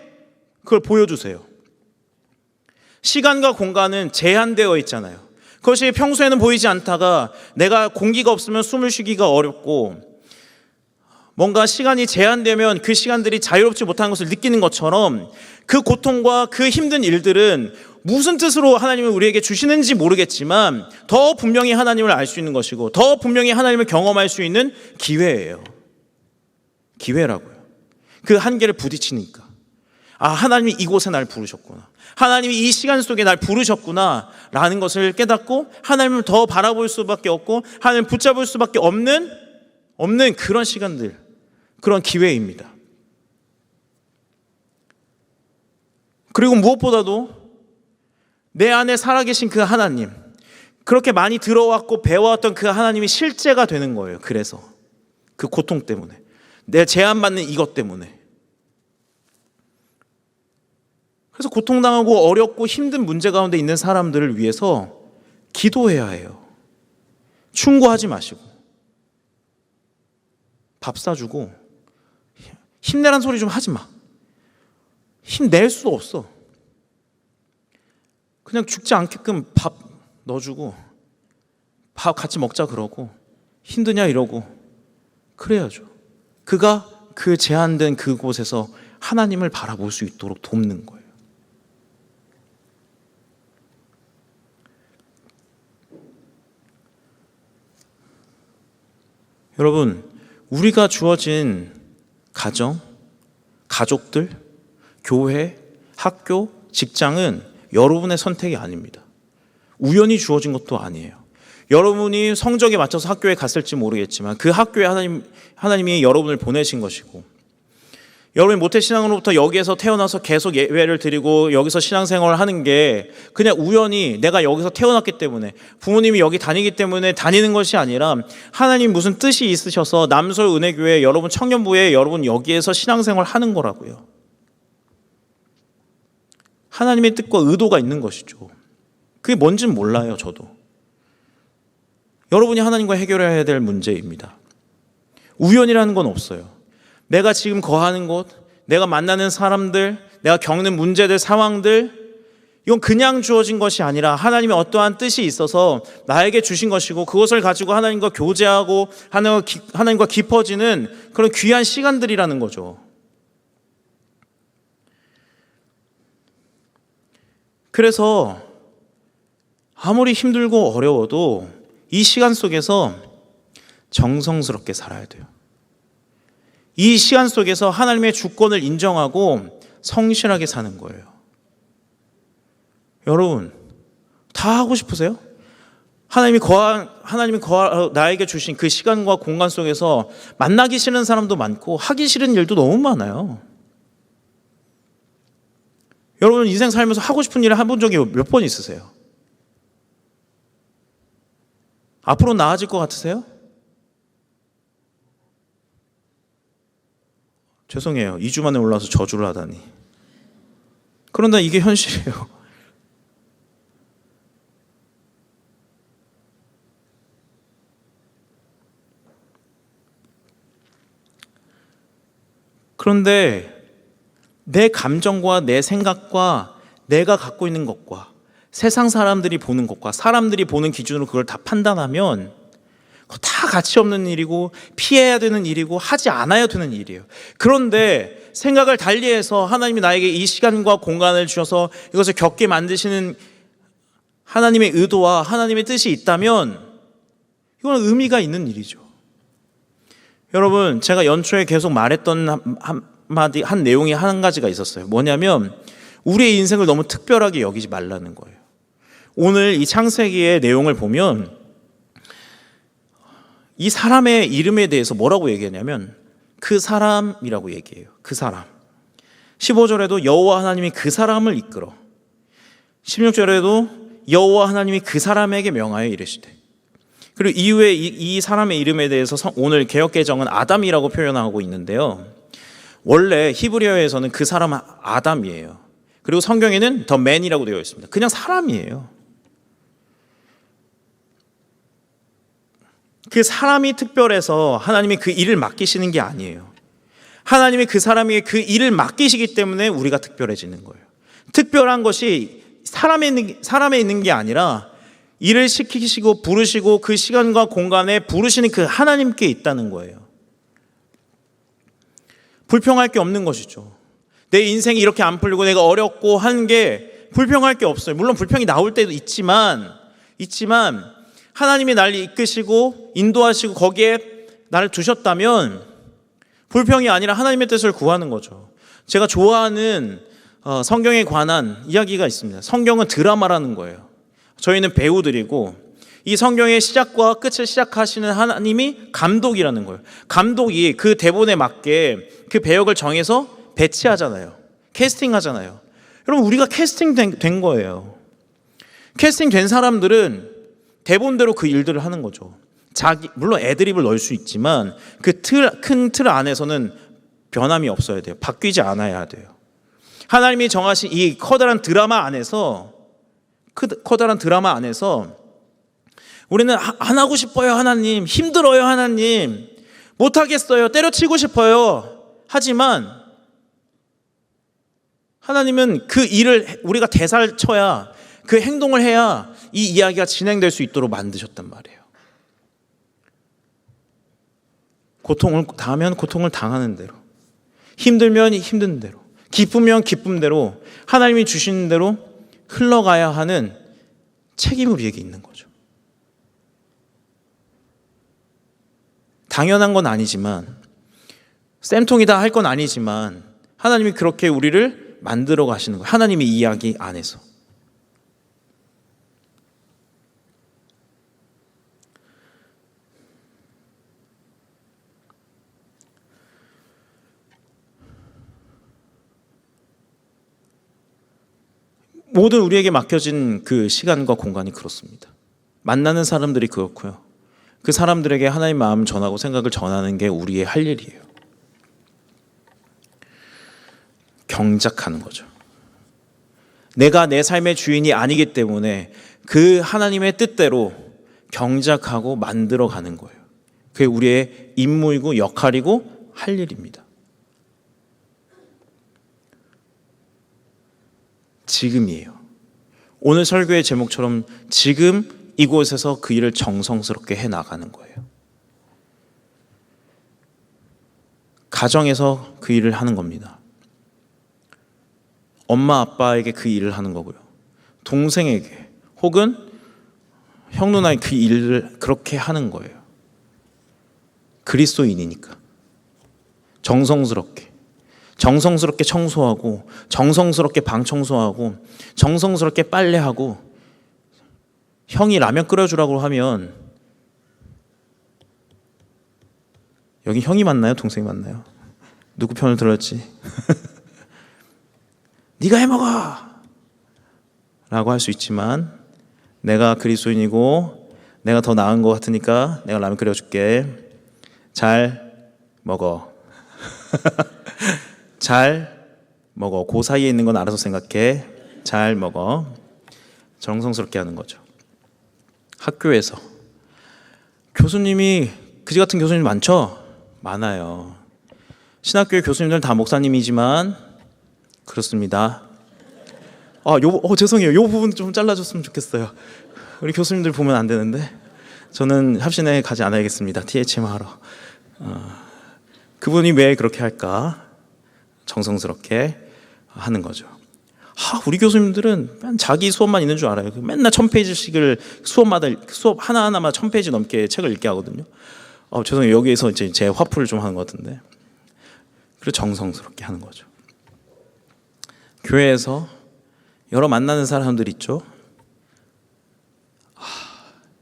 Speaker 9: 그걸 보여주세요. 시간과 공간은 제한되어 있잖아요. 그것이 평소에는 보이지 않다가 내가 공기가 없으면 숨을 쉬기가 어렵고 뭔가 시간이 제한되면 그 시간들이 자유롭지 못한 것을 느끼는 것처럼 그 고통과 그 힘든 일들은 무슨 뜻으로 하나님을 우리에게 주시는지 모르겠지만 더 분명히 하나님을 알 수 있는 것이고 더 분명히 하나님을 경험할 수 있는 기회예요. 기회라고요. 그 한계를 부딪히니까 하나님이 이곳에 날 부르셨구나. 하나님이 이 시간 속에 날 부르셨구나 라는 것을 깨닫고 하나님을 더 바라볼 수밖에 없고 하나님을 붙잡을 수밖에 없는 그런 시간들, 그런 기회입니다. 그리고 무엇보다도 내 안에 살아계신 그 하나님, 그렇게 많이 들어왔고 배워왔던 그 하나님이 실제가 되는 거예요. 그래서 그 고통 때문에, 내 제한받는 이것 때문에. 그래서 고통당하고 어렵고 힘든 문제 가운데 있는 사람들을 위해서 기도해야 해요. 충고하지 마시고 밥 사주고 힘내란 소리 좀 하지 마. 힘낼 수도 없어. 그냥 죽지 않게끔 밥 넣어주고 밥 같이 먹자 그러고 힘드냐 이러고 그래야죠. 그가 그 제한된 그곳에서 하나님을 바라볼 수 있도록 돕는 거예요. 여러분, 우리가 주어진 가정, 가족들, 교회, 학교, 직장은 여러분의 선택이 아닙니다. 우연히 주어진 것도 아니에요. 여러분이 성적에 맞춰서 학교에 갔을지 모르겠지만 그 학교에 하나님이 여러분을 보내신 것이고 여러분이 모태신앙으로부터 여기에서 태어나서 계속 예배를 드리고 여기서 신앙생활을 하는 게 그냥 우연히 내가 여기서 태어났기 때문에 부모님이 여기 다니기 때문에 다니는 것이 아니라 하나님 무슨 뜻이 있으셔서 남솔 은혜교회 여러분 청년부에 여러분 여기에서 신앙생활을 하는 거라고요. 하나님의 뜻과 의도가 있는 것이죠. 그게 뭔지는 몰라요. 저도. 여러분이 하나님과 해결해야 될 문제입니다. 우연이라는 건 없어요. 내가 지금 거하는 곳, 내가 만나는 사람들, 내가 겪는 문제들, 상황들, 이건 그냥 주어진 것이 아니라 하나님의 어떠한 뜻이 있어서 나에게 주신 것이고 그것을 가지고 하나님과 교제하고 하나님과 깊어지는 그런 귀한 시간들이라는 거죠. 그래서 아무리 힘들고 어려워도 이 시간 속에서 정성스럽게 살아야 돼요. 이 시간 속에서 하나님의 주권을 인정하고 성실하게 사는 거예요. 여러분, 다 하고 싶으세요? 하나님이 나에게 주신 그 시간과 공간 속에서 만나기 싫은 사람도 많고 하기 싫은 일도 너무 많아요. 여러분 인생 살면서 하고 싶은 일을 해본 적이 몇 번 있으세요? 앞으로 나아질 것 같으세요? 죄송해요. 2주 만에 올라와서 저주를 하다니. 그런데 이게 현실이에요. 그런데 내 감정과 내 생각과 내가 갖고 있는 것과 세상 사람들이 보는 것과 사람들이 보는 기준으로 그걸 다 판단하면 그거 다 가치 없는 일이고 피해야 되는 일이고 하지 않아야 되는 일이에요. 그런데 생각을 달리해서 하나님이 나에게 이 시간과 공간을 주셔서 이것을 겪게 만드시는 하나님의 의도와 하나님의 뜻이 있다면 이건 의미가 있는 일이죠. 여러분, 제가 연초에 계속 말했던 한 내용이 한 가지가 있었어요. 뭐냐면 우리의 인생을 너무 특별하게 여기지 말라는 거예요. 오늘 이 창세기의 내용을 보면 이 사람의 이름에 대해서 뭐라고 얘기하냐면 그 사람이라고 얘기해요. 그 사람. 15절에도 여호와 하나님이 그 사람을 이끌어, 16절에도 여호와 하나님이 그 사람에게 명하여 이르시되, 그리고 이후에 이 사람의 이름에 대해서 오늘 개역개정은 아담이라고 표현하고 있는데요. 원래 히브리어에서는 그 사람은 아담이에요. 그리고 성경에는 the man이라고 되어 있습니다. 그냥 사람이에요. 그 사람이 특별해서 하나님이 그 일을 맡기시는 게 아니에요. 하나님이 그 사람에게 그 일을 맡기시기 때문에 우리가 특별해지는 거예요. 특별한 것이 사람에 있는 게 아니라 일을 시키시고 부르시고 그 시간과 공간에 부르시는 그 하나님께 있다는 거예요. 불평할 게 없는 것이죠. 내 인생이 이렇게 안 풀리고 내가 어렵고 하는 게 불평할 게 없어요. 물론 불평이 나올 때도 있지만 하나님이 나를 이끄시고 인도하시고 거기에 나를 두셨다면 불평이 아니라 하나님의 뜻을 구하는 거죠. 제가 좋아하는 성경에 관한 이야기가 있습니다. 성경은 드라마라는 거예요. 저희는 배우들이고 이 성경의 시작과 끝을 시작하시는 하나님이 감독이라는 거예요. 감독이 그 대본에 맞게 그 배역을 정해서 배치하잖아요. 캐스팅하잖아요. 여러분, 우리가 캐스팅된 거예요. 캐스팅된 사람들은 대본대로 그 일들을 하는 거죠. 물론 애드립을 넣을 수 있지만 그 큰 틀 안에서는 변함이 없어야 돼요. 바뀌지 않아야 돼요. 하나님이 정하신 이 커다란 드라마 안에서 우리는 안 하고 싶어요, 하나님. 힘들어요, 하나님. 못하겠어요. 때려치고 싶어요. 하지만 하나님은 그 일을 우리가 대사를 쳐야, 그 행동을 해야 이 이야기가 진행될 수 있도록 만드셨단 말이에요. 고통을 당하면 고통을 당하는 대로, 힘들면 힘든 대로, 기쁘면 기쁨대로 하나님이 주시는 대로 흘러가야 하는 책임이 우리에게 있는 거죠. 당연한 건 아니지만, 쌤통이다 할 건 아니지만 하나님이 그렇게 우리를 만들어 가시는 거예요. 하나님의 이야기 안에서. 모든 우리에게 맡겨진 그 시간과 공간이 그렇습니다. 만나는 사람들이 그렇고요. 그 사람들에게 하나님의 마음 전하고 생각을 전하는 게 우리의 할 일이에요. 경작하는 거죠. 내가 내 삶의 주인이 아니기 때문에 그 하나님의 뜻대로 경작하고 만들어가는 거예요. 그게 우리의 임무이고 역할이고 할 일입니다. 지금이에요. 오늘 설교의 제목처럼 지금 이곳에서 그 일을 정성스럽게 해나가는 거예요. 가정에서 그 일을 하는 겁니다. 엄마 아빠에게 그 일을 하는 거고요. 동생에게 혹은 형 누나에게 그 일을 그렇게 하는 거예요. 그리스도인이니까 정성스럽게 청소하고, 정성스럽게 방 청소하고, 정성스럽게 빨래하고. 형이 라면 끓여주라고 하면, 여기 형이 맞나요? 동생이 맞나요? 누구 편을 들었지? 네가 해먹어! 라고 할 수 있지만, 내가 그리스도인이고 내가 더 나은 것 같으니까 내가 라면 끓여줄게. 잘 먹어. 잘 먹어. 그 사이에 있는 건 알아서 생각해. 잘 먹어. 정성스럽게 하는 거죠. 학교에서 교수님이 그지 같은 교수님 많죠? 많아요. 신학교의 교수님들 다 목사님이지만 그렇습니다. 죄송해요. 요 부분 좀 잘라줬으면 좋겠어요. 우리 교수님들 보면 안 되는데. 저는 합신에 가지 않아야겠습니다. THM 하러. 그분이 왜 그렇게 할까? 정성스럽게 하는 거죠. 우리 교수님들은 맨 자기 수업만 있는 줄 알아요. 맨날 1000페이지씩을 수업 하나하나만 1000페이지 넘게 책을 읽게 하거든요. 죄송해요. 여기에서 이제 제 화풀을 좀 하는 것 같은데. 그리고 정성스럽게 하는 거죠. 교회에서 여러 만나는 사람들 있죠.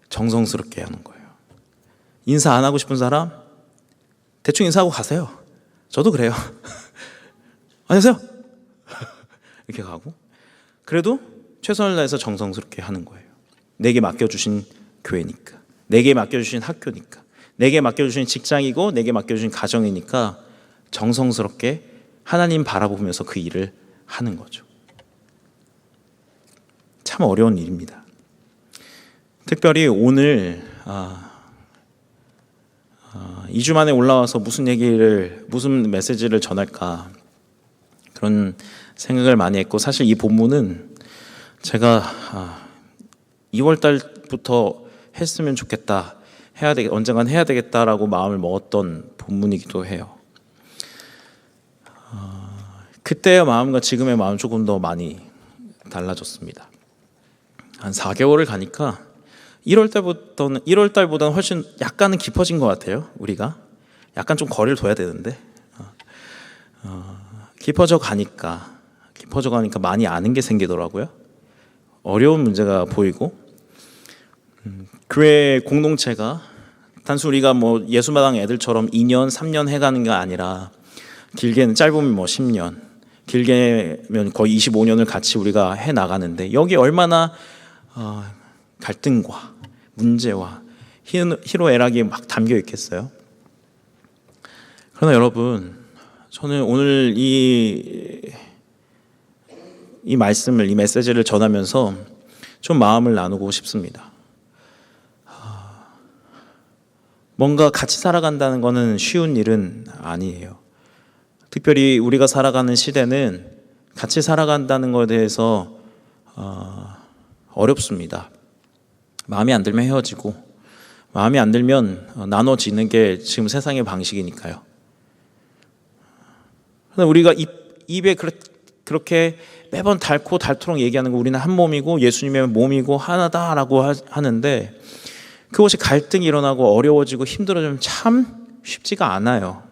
Speaker 9: 정성스럽게 하는 거예요. 인사 안 하고 싶은 사람 대충 인사하고 가세요. 저도 그래요. 안녕하세요. 이렇게 가고, 그래도 최선을 다해서 정성스럽게 하는 거예요. 내게 맡겨주신 교회니까, 내게 맡겨주신 학교니까, 내게 맡겨주신 직장이고 내게 맡겨주신 가정이니까 정성스럽게 하나님 바라보면서 그 일을 하는 거죠. 참 어려운 일입니다. 특별히 오늘 2주 만에 올라와서 무슨 메시지를 전할까 그런 생각을 많이 했고, 사실 이 본문은 제가 2월 달부터 했으면 좋겠다, 언젠간 해야 되겠다라고 마음을 먹었던 본문이기도 해요. 그때의 마음과 지금의 마음은 조금 더 많이 달라졌습니다. 한 4개월을 가니까 1월 달보다는 훨씬 약간은 깊어진 것 같아요. 우리가 약간 좀 거리를 둬야 되는데 깊어져 가니까 많이 아는 게 생기더라고요. 어려운 문제가 보이고, 교회 공동체가 단순 우리가 뭐 예수마당 애들처럼 2년, 3년 해가는 게 아니라, 길게는 짧으면 뭐 10년, 길게면 거의 25년을 같이 우리가 해 나가는데, 여기 얼마나 갈등과 문제와 희로애락이 막 담겨 있겠어요. 그러나 여러분, 저는 오늘 이 말씀을, 이 메시지를 전하면서 좀 마음을 나누고 싶습니다. 뭔가 같이 살아간다는 것은 쉬운 일은 아니에요. 특별히 우리가 살아가는 시대는 같이 살아간다는 것에 대해서 어렵습니다. 마음에 안 들면 헤어지고, 마음에 안 들면 나눠지는 게 지금 세상의 방식이니까요. 우리가 입에 그렇게 매번 닳도록 얘기하는 거, 우리는 한 몸이고 예수님의 몸이고 하나다라고 하는데, 그것이 갈등이 일어나고 어려워지고 힘들어지면 참 쉽지가 않아요.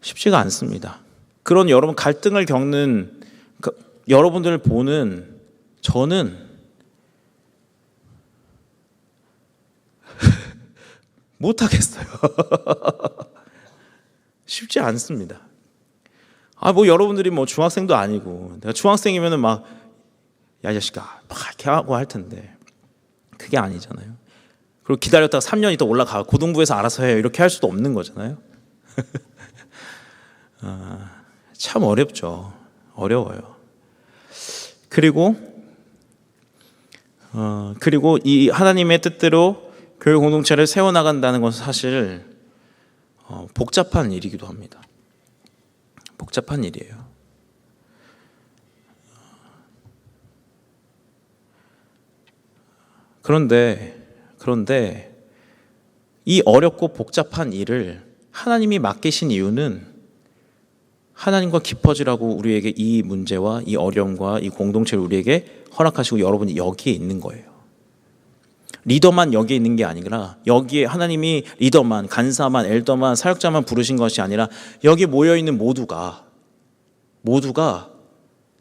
Speaker 9: 쉽지가 않습니다. 그런 여러분 갈등을 겪는 여러분들을 보는 저는 못하겠어요. 쉽지 않습니다. 뭐 여러분들이 뭐 중학생도 아니고, 내가 중학생이면은 막 야, 이 자식아 막 이렇게 하고 할 텐데, 그게 아니잖아요. 그리고 기다렸다가 3년 있다 올라가 고등부에서 알아서 해요, 이렇게 할 수도 없는 거잖아요. 참 어렵죠. 어려워요. 그리고 이 하나님의 뜻대로 교회 공동체를 세워나간다는 것은 사실 복잡한 일이기도 합니다. 복잡한 일이에요. 그런데 이 어렵고 복잡한 일을 하나님이 맡기신 이유는 하나님과 깊어지라고 우리에게 이 문제와 이 어려움과 이 공동체를 우리에게 허락하시고 여러분이 여기에 있는 거예요. 리더만 여기에 있는 게 아니라, 여기에 하나님이 리더만, 간사만, 엘더만, 사역자만 부르신 것이 아니라 여기 모여있는 모두가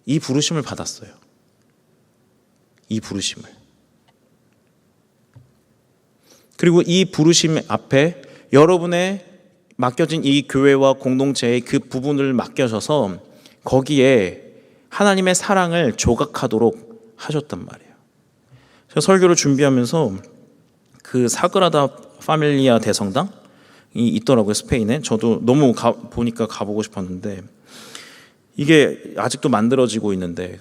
Speaker 9: 이 부르심을 받았어요. 이 부르심을. 그리고 이 부르심 앞에 여러분의 맡겨진 이 교회와 공동체의 그 부분을 맡겨져서 거기에 하나님의 사랑을 조각하도록 하셨단 말이에요. 제가 설교를 준비하면서 그 사그라다 파밀리아 대성당이 있더라고요, 스페인에. 저도 너무 보니까 가보고 싶었는데, 이게 아직도 만들어지고 있는데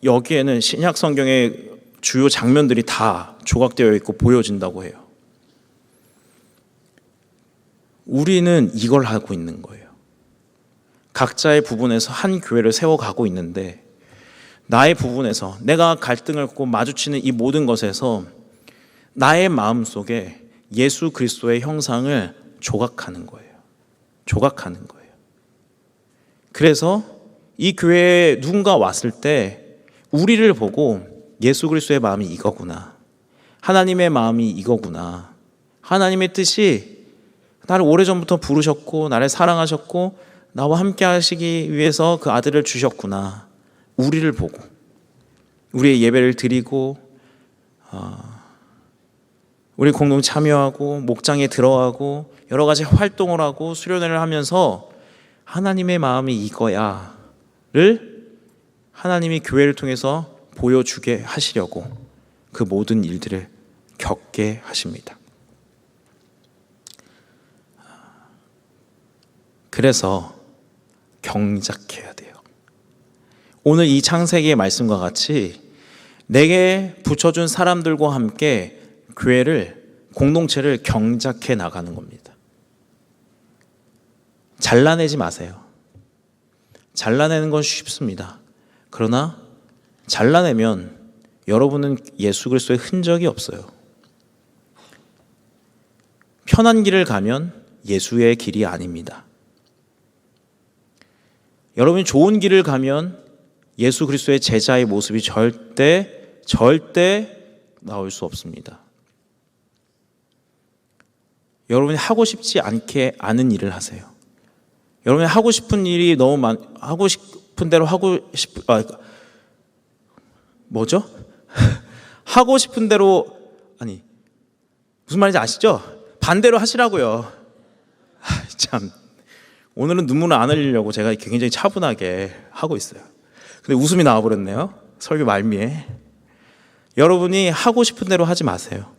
Speaker 9: 여기에는 신약 성경의 주요 장면들이 다 조각되어 있고 보여진다고 해요. 우리는 이걸 하고 있는 거예요. 각자의 부분에서 한 교회를 세워가고 있는데, 나의 부분에서 내가 갈등을 겪고 마주치는 이 모든 것에서 나의 마음속에 예수 그리스도의 형상을 조각하는 거예요. 조각하는 거예요. 그래서 이 교회에 누군가 왔을 때 우리를 보고 예수 그리스도의 마음이 이거구나, 하나님의 마음이 이거구나, 하나님의 뜻이 나를 오래전부터 부르셨고 나를 사랑하셨고 나와 함께 하시기 위해서 그 아들을 주셨구나, 우리를 보고 우리의 예배를 드리고 우리 공동 참여하고 목장에 들어가고 여러 가지 활동을 하고 수련회를 하면서 하나님의 마음이 이거야를 하나님이 교회를 통해서 보여주게 하시려고 그 모든 일들을 겪게 하십니다. 그래서 경작해야 돼요. 오늘 이 창세기의 말씀과 같이 내게 붙여준 사람들과 함께 교회를, 공동체를 경작해 나가는 겁니다. 잘라내지 마세요. 잘라내는 건 쉽습니다. 그러나 잘라내면 여러분은 예수 그리스도의 흔적이 없어요. 편한 길을 가면 예수의 길이 아닙니다. 여러분이 좋은 길을 가면 예수 그리스도의 제자의 모습이 절대 나올 수 없습니다. 여러분이 하고 싶지 않은 일을 하세요. 여러분이 하고 싶은 일이 너무 하고 싶은 대로 하고 싶은 대로, 아니, 무슨 말인지 아시죠? 반대로 하시라고요. 참, 오늘은 눈물을 안 흘리려고 제가 굉장히 차분하게 하고 있어요. 근데 웃음이 나와버렸네요. 설교 말미에. 여러분이 하고 싶은 대로 하지 마세요.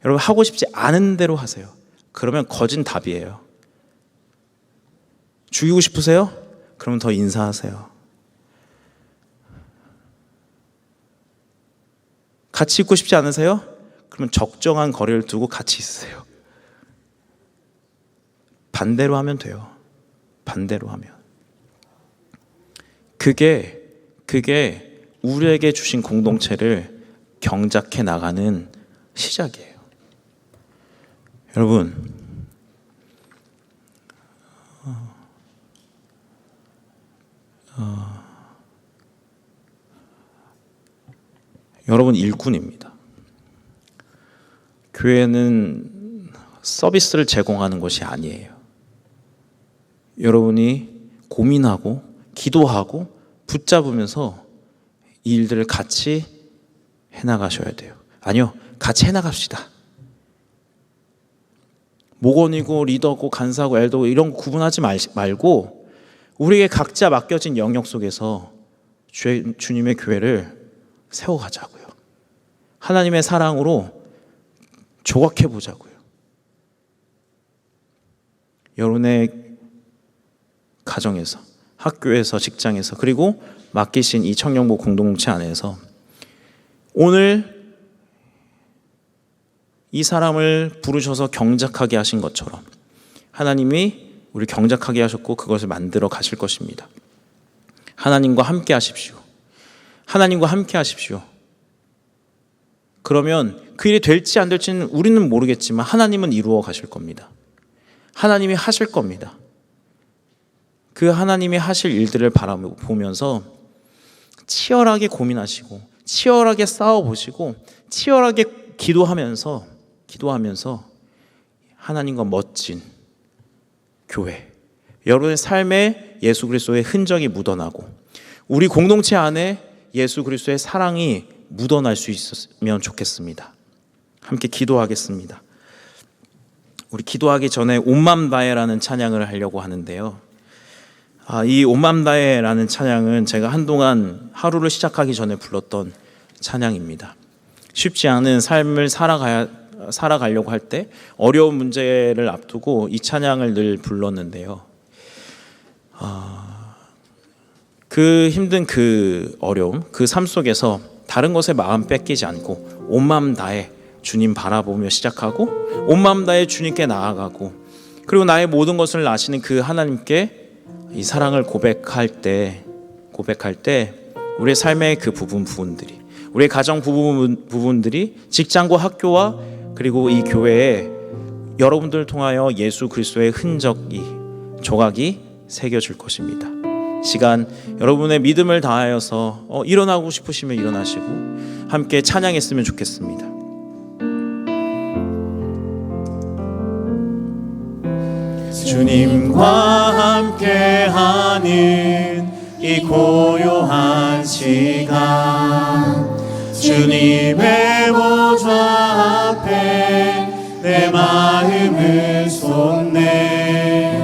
Speaker 9: 여러분 하고 싶지 않은 대로 하세요. 그러면 거진 답이에요. 죽이고 싶으세요? 그러면 더 인사하세요. 같이 있고 싶지 않으세요? 그러면 적정한 거리를 두고 같이 있으세요. 반대로 하면 돼요. 반대로 하면. 그게 우리에게 주신 공동체를 경작해 나가는 시작이에요. 여러분, 여러분 일꾼입니다. 교회는 서비스를 제공하는 것이 아니에요. 여러분이 고민하고 기도하고 붙잡으면서 이 일들을 같이 해나가셔야 돼요. 아니요, 같이 해나갑시다. 목원이고 리더고 간사고 엘더고 이런 거 구분하지 말고 우리에게 각자 맡겨진 영역 속에서 주님의 교회를 세워가자고요. 하나님의 사랑으로 조각해보자고요. 여러분의 가정에서, 학교에서, 직장에서, 그리고 맡기신 이 청년부 공동체 안에서 오늘 이 사람을 부르셔서 경작하게 하신 것처럼 하나님이 우리 경작하게 하셨고 그것을 만들어 가실 것입니다. 하나님과 함께 하십시오. 하나님과 함께 하십시오. 그러면 그 일이 될지 안 될지는 우리는 모르겠지만 하나님은 이루어 가실 겁니다. 하나님이 하실 겁니다. 그 하나님이 하실 일들을 바라보면서 치열하게 고민하시고 치열하게 싸워보시고 치열하게 기도하면서 하나님과 멋진 교회, 여러분의 삶에 예수 그리스도의 흔적이 묻어나고 우리 공동체 안에 예수 그리스도의 사랑이 묻어날 수 있었으면 좋겠습니다. 함께 기도하겠습니다. 우리 기도하기 전에 온맘 다해라는 찬양을 하려고 하는데요. 이 온맘 다해라는 찬양은 제가 한동안 하루를 시작하기 전에 불렀던 찬양입니다. 쉽지 않은 삶을 살아가려고 할 때 어려운 문제를 앞두고 이 찬양을 늘 불렀는데요. 그 힘든 그 어려움, 그 삶 속에서 다른 것에 마음 뺏기지 않고 온 마음 다해 주님 바라보며 시작하고 온 마음 다해 주님께 나아가고 그리고 나의 모든 것을 아시는 그 하나님께 이 사랑을 고백할 때 우리의 삶의 그 부분들이 우리의 가정 부부분들이 직장과 학교와 그리고 이 교회에 여러분들을 통하여 예수 그리스도의 흔적이 조각이 새겨질 것입니다. 시간 여러분의 믿음을 다하여서 일어나고 싶으시면 일어나시고 함께 찬양했으면 좋겠습니다. 주님과 함께하는 이 고요한 시간, 주님의 보좌 앞에 내 마음을 쏟네.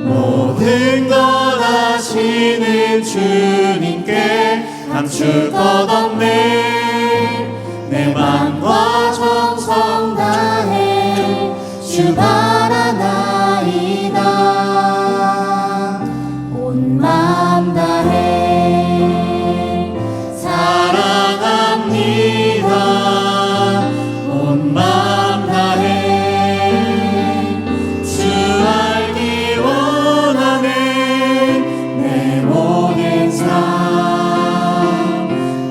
Speaker 9: 모든 것 아시는 주님께 감출 것 없네. 내 맘과 정성 다해 주 바라나이다. 온 맘 다해 사랑합니다. 온 맘 다해 주 알기 원하네. 내 모든 삶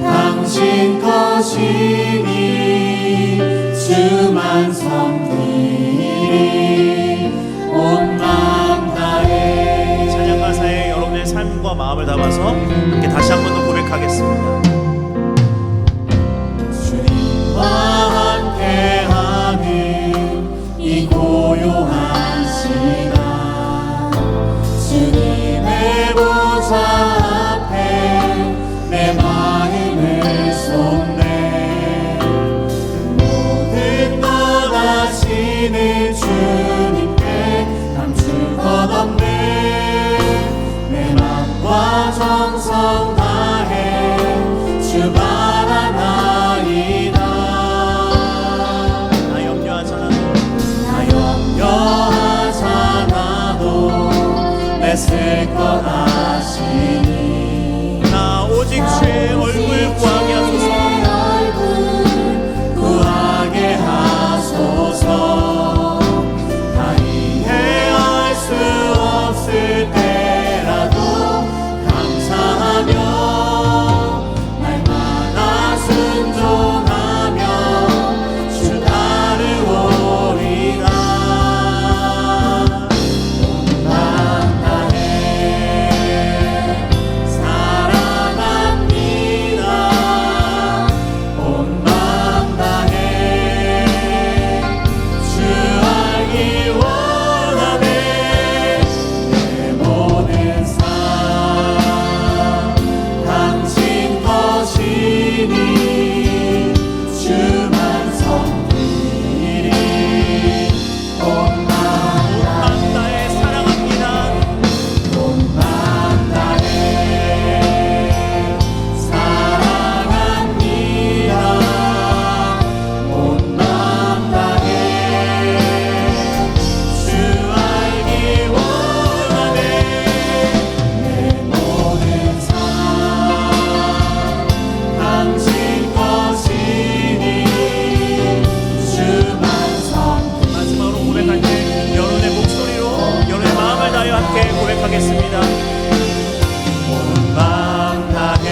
Speaker 9: 당신 것이니 주만 섬기리. 온 마음 다해. 찬양 가사에 여러분의 삶과 마음을 담아서 함께 다시 한 번 더 고백하겠습니다. 주님과 함께하는 이 고요한 시간, 주님의 보좌 앞에 내 마음을 쏟네. 모든 것 아시는 주님께 감출 것 없네. 내 맘과 정성 다해 주 바라나이다. 나 염려하잖아도 내 쓸 것 아시니. 나 오직 주의 얼굴 구하게 하소서. 구하게 하소서. 다 이해할 수 없을 때라도 감사하며 날마다 순종하며 주 따르오리라. 온 맘 다해 사랑합니다. 온 맘 다해 주 알기 원하네. 내 모든 삶 당신 것이니 주만 섬기리. 온 맘 다해 사랑합니다. 온 맘 다해 사랑합니다. 온 맘 다해 주 알기 원하네. 내 모든 삶 당신 것이니 주만 섬기리. 마지막으로 고백할 때 여러분의 목소리로 여러분의 마음을 다하여 함께 고백하겠습니다. 온 맘 다해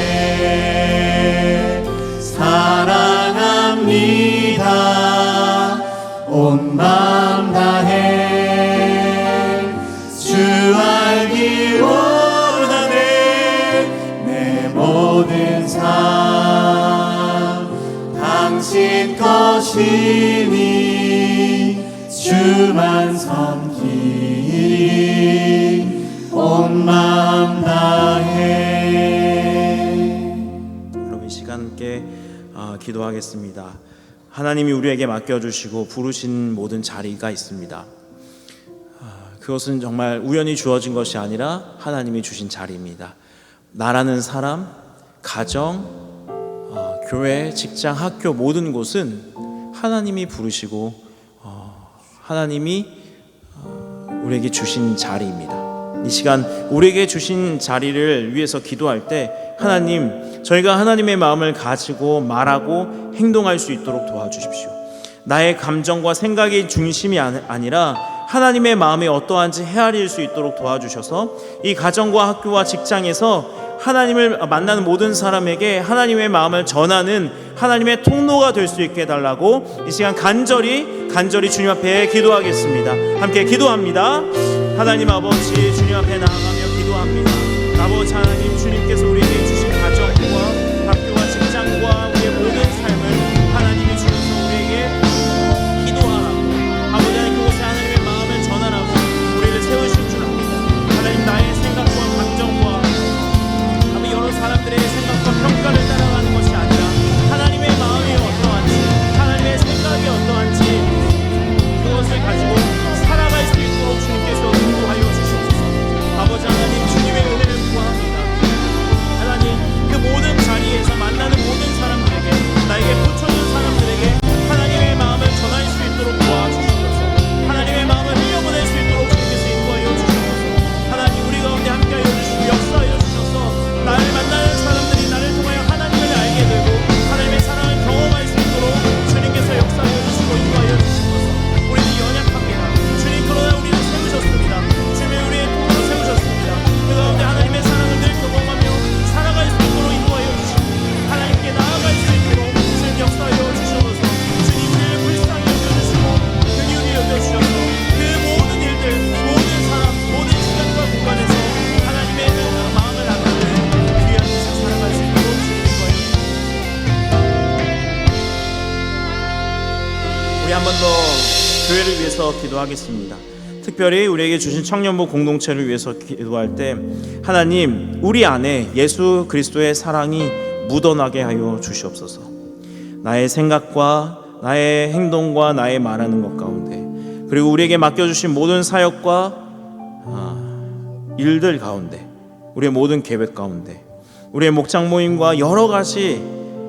Speaker 9: 사랑합니다. 온 맘 다해 주 알기 원하네. 내 모든 삶 당신 것이니 주만 섬기리. 온 맘 다해. 여러분 이 시간 함께 기도하겠습니다. 하나님이 우리에게 맡겨주시고 부르신 모든 자리가 있습니다. 그것은 정말 우연히 주어진 것이 아니라 하나님이 주신 자리입니다. 나라는 사람, 가정, 교회, 직장, 학교 모든 곳은 하나님이 부르시고 하나님이 우리에게 주신 자리입니다. 이 시간 우리에게 주신 자리를 위해서 기도할 때 하나님, 저희가 하나님의 마음을 가지고 말하고 행동할 수 있도록 도와주십시오. 나의 감정과 생각이 중심이 아니라 하나님의 마음이 어떠한지 헤아릴 수 있도록 도와주셔서 이 가정과 학교와 직장에서 하나님을 만나는 모든 사람에게 하나님의 마음을 전하는 하나님의 통로가 될 수 있게 해달라고 이 시간 간절히 주님 앞에 기도하겠습니다. 함께 기도합니다. 하나님 아버지, 주님 앞에 나아가며 기도합니다. 아버지 하나님, 주님께서 우리에게 주신 가정과 학교와 직장과 우리의 모든 삶을 하나님이 주셔서 우리에게 기도하라고, 아버지 하나님 그곳에 하나님의 마음을 전하라고 우리를 세우실 줄 압니다. 하나님, 나의 생각과 감정과 아버지 여러 사람들의 생각과 평가를 따라가는 것이 아니라 하나님의 마음이 어떠한지, 하나님의 생각이 어떠한지 그것을 가지고 살아갈 수 있도록 주님께서 인도하여 주시옵소서. 아버지 하나님, 주님의 은혜를 구합니다. 하나님, 그 모든 자리에서 만나는 모든 사람들에게, 나에게 붙여준 사람들에게 하나님의 마음을 전할 수 있도록 도와주시옵소서. 하나님의 마음을 흘려보낼 수 있도록 주님께서 인도하여 주시옵소서. 하나님, 우리 가운데 함께하여 주시고 역사하여 주셔서 나를 만나는 사람들이 나를 통하여 하나님을 알게 되고 하나님의 사랑을 경험할 수 있도록 주님께서 역사하여 주시고 인도하여 주시옵소서. 우리는 연약합니다. 주님, 그러나 우리는 세우셨습니다. 주님, 우리의 통로를 세우셨습니다. 그 가운데 하나님의 사랑을 늘 경험하며 살아갈 수 있도록 인도하여 주시고 하나님께 나아갈 수 있도록 주님 역사하여 주셔서 주님 우리를 불쌍히 여겨주시고 긍휼히 여겨주셔서 그 모든 일들, 모든 사람, 모든 시간과 공간에서 하나님의 마음을 나누는 귀한 인생 살아갈 수 있도록 주님 인도하여 주시옵소서. 우리 한 번 더 교회를 위해서 기도하겠습니다. 특별히 우리에게 주신 청년부 공동체를 위해서 기도할 때 하나님, 우리 안에 예수 그리스도의 사랑이 묻어나게 하여 주시옵소서. 나의 생각과 나의 행동과 나의 말하는 것 가운데, 그리고 우리에게 맡겨주신 모든 사역과 일들 가운데, 우리의 모든 계획 가운데, 우리의 목장 모임과 여러 가지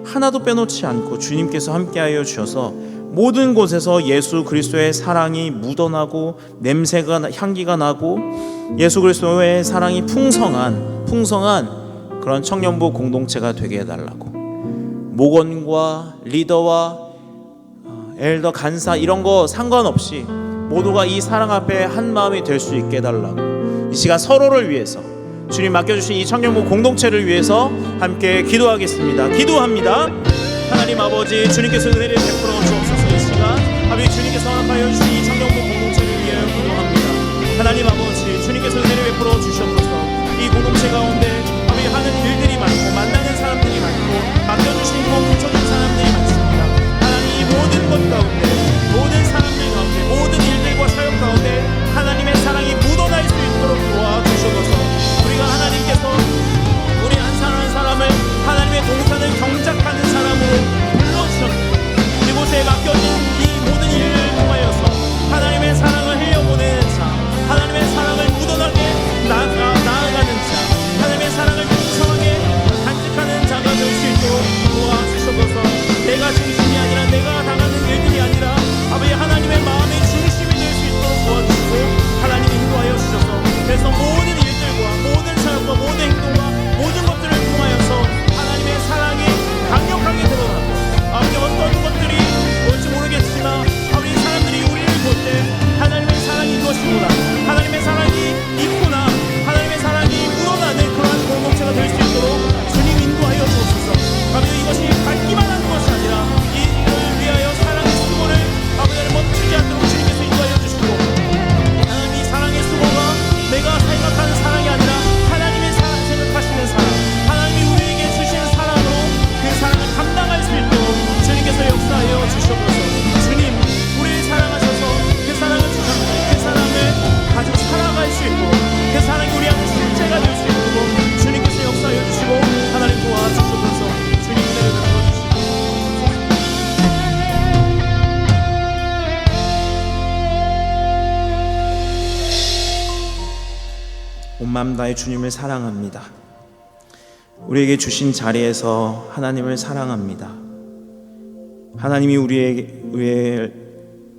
Speaker 9: 하나도 빼놓지 않고 주님께서 함께하여 주셔서 모든 곳에서 예수 그리스도의 사랑이 묻어나고 냄새가 향기가 나고 예수 그리스도의 사랑이 풍성한 그런 청년부 공동체가 되게 해달라고, 목원과 리더와 엘더 간사 이런 거 상관없이 모두가 이 사랑 앞에 한 마음이 될 수 있게 해달라고, 이 시간 서로를 위해서 주님 맡겨주신 이 청년부 공동체를 위해서 함께 기도하겠습니다. 기도합니다. 하나님 아버지, 주님께서 은혜를 베풀어 주옵소서. 이 시간 아버지, 주님께서 허락하여 주신 이 청년부 공동체를 위하여 기도합니다. 하나님 아버지, 주님께서 은혜를 베풀어 주시옵소서. 이 공동체 가운데 아버지 하는 일들이 많고 만나는 사람들이 많고 맡겨주신 것 붙여준 사람들이 많습니다. 하나님, 이 모든 것 가운데, 모든 사람들 가운데, 모든 일들과 사역 가운데 하나님의 사랑이 묻어날 수 있도록 도와주시옵소서. 우리가 하나님께서 우리 한 사람 한 사람을 하나님의 동산을 경작하는 사람으로 불러주셨고, 이곳에 맡겨진 이 모든 일을 통하여서 하나님의 사랑을 흘려보내는 자, 하나님의 사랑을 묻어나게 나아가는 자, 하나님의 사랑을 풍성하게 간직하는 자가 될 수 있도록 도와주셔서 내가 중심이 아니라 내가 당하는 일들이 아니라 아버지 하나님의 마음의 중심이 될 수 있도록 도와주시고 하나님 인도하여 주셔서, 그래서 모든 일들과 모든 사역과 모든 행동과 모든 것들을 통하여서 하나님의 사랑이 강력하게 드러나고, 아버지 어떤 것들이 뭔지 모르겠지만 아버지 사람들이 우리를 볼 때 하나님의 사랑이 이것이구나, 하나님의 사랑이 있구나, 하나님의 사랑이 묻어나는 그러한 공동체가 될 수 있도록 주님 인도하여 주옵소서. 아버지, 이것이 밝기만 하는 것이 아니라 이를 위하여 사랑의 수고를 아버지 멈추지 않도록 주님께서 인도하여 주시고, 하나님 이 사랑의 수고가 내가 생각하는 사랑이 아니라 하나님의 사랑 생각하시는 사랑, 하나님이 우리에게 주신 사랑으로 그 사랑을 감당할 수 있도록 주님께서 역사하여 주시옵소서. 주님, 우리를 사랑하셔서 그 사랑을 주셨는데 그 사랑을 가지고 살아갈 수 있고 그 사랑이 우리 안에 실제가 될 수 있도록 주님께서 역사하여 주시고 하나님 도와주셔서 주님 은혜를 베풀어 주시고 온 마음 다해 주님을 사랑합니다. 우리에게 주신 자리에서 하나님을 사랑합니다. 하나님이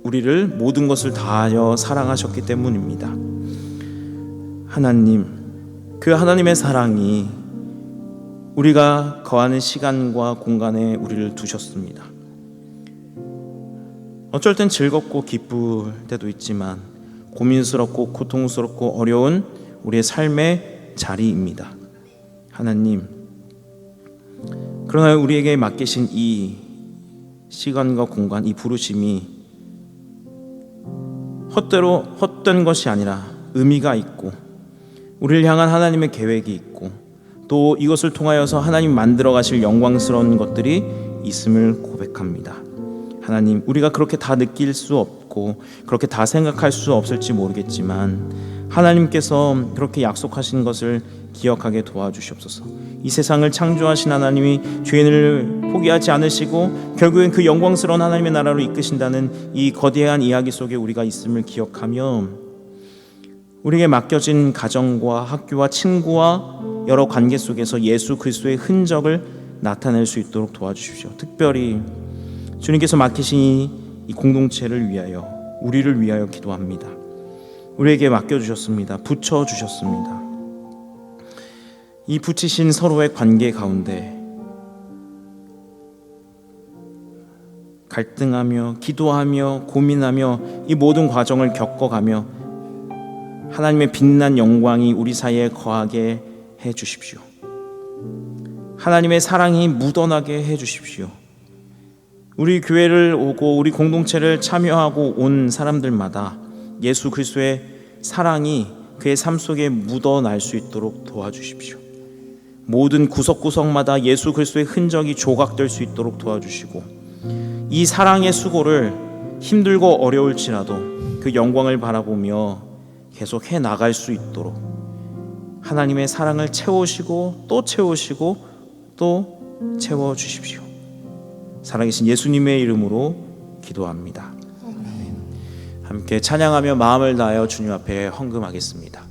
Speaker 9: 우리를 모든 것을 다하여 사랑하셨기 때문입니다. 하나님, 그 하나님의 사랑이 우리가 거하는 시간과 공간에 우리를 두셨습니다. 어쩔 땐 즐겁고 기쁠 때도 있지만 고민스럽고 고통스럽고 어려운 우리의 삶의 자리입니다. 하나님, 그러나 우리에게 맡기신 이 시간과 공간, 이 부르심이 헛된 것이 아니라 의미가 있고 우리를 향한 하나님의 계획이 있고 또 이것을 통하여서 하나님 만들어 가실 영광스러운 것들이 있음을 고백합니다. 하나님, 우리가 그렇게 다 느낄 수 없고 그렇게 다 생각할 수 없을지 모르겠지만 하나님께서 그렇게 약속하신 것을 기억하게 도와주시옵소서. 이 세상을 창조하신 하나님이 죄인을 포기하지 않으시고 결국엔 그 영광스러운 하나님의 나라로 이끄신다는 이 거대한 이야기 속에 우리가 있음을 기억하며 우리에게 맡겨진 가정과 학교와 친구와 여러 관계 속에서 예수 그리스도의 흔적을 나타낼 수 있도록 도와주십시오. 특별히 주님께서 맡기신 이 공동체를 위하여, 우리를 위하여 기도합니다. 우리에게 맡겨주셨습니다. 붙여주셨습니다. 이 붙이신 서로의 관계 가운데 갈등하며 기도하며 고민하며 이 모든 과정을 겪어가며 하나님의 빛난 영광이 우리 사이에 거하게 해 주십시오. 하나님의 사랑이 묻어나게 해 주십시오. 우리 교회를 오고 우리 공동체를 참여하고 온 사람들마다 예수 그리스도의 사랑이 그의 삶 속에 묻어날 수 있도록 도와주십시오. 모든 구석구석마다 예수 그리스도의 흔적이 조각될 수 있도록 도와주시고 이 사랑의 수고를 힘들고 어려울지라도 그 영광을 바라보며 계속 해 나갈 수 있도록 하나님의 사랑을 채우시고 또 채우시고 또 채워주십시오. 살아계신 예수님의 이름으로 기도합니다. 아멘. 함께 찬양하며 마음을 다하여 주님 앞에 헌금하겠습니다.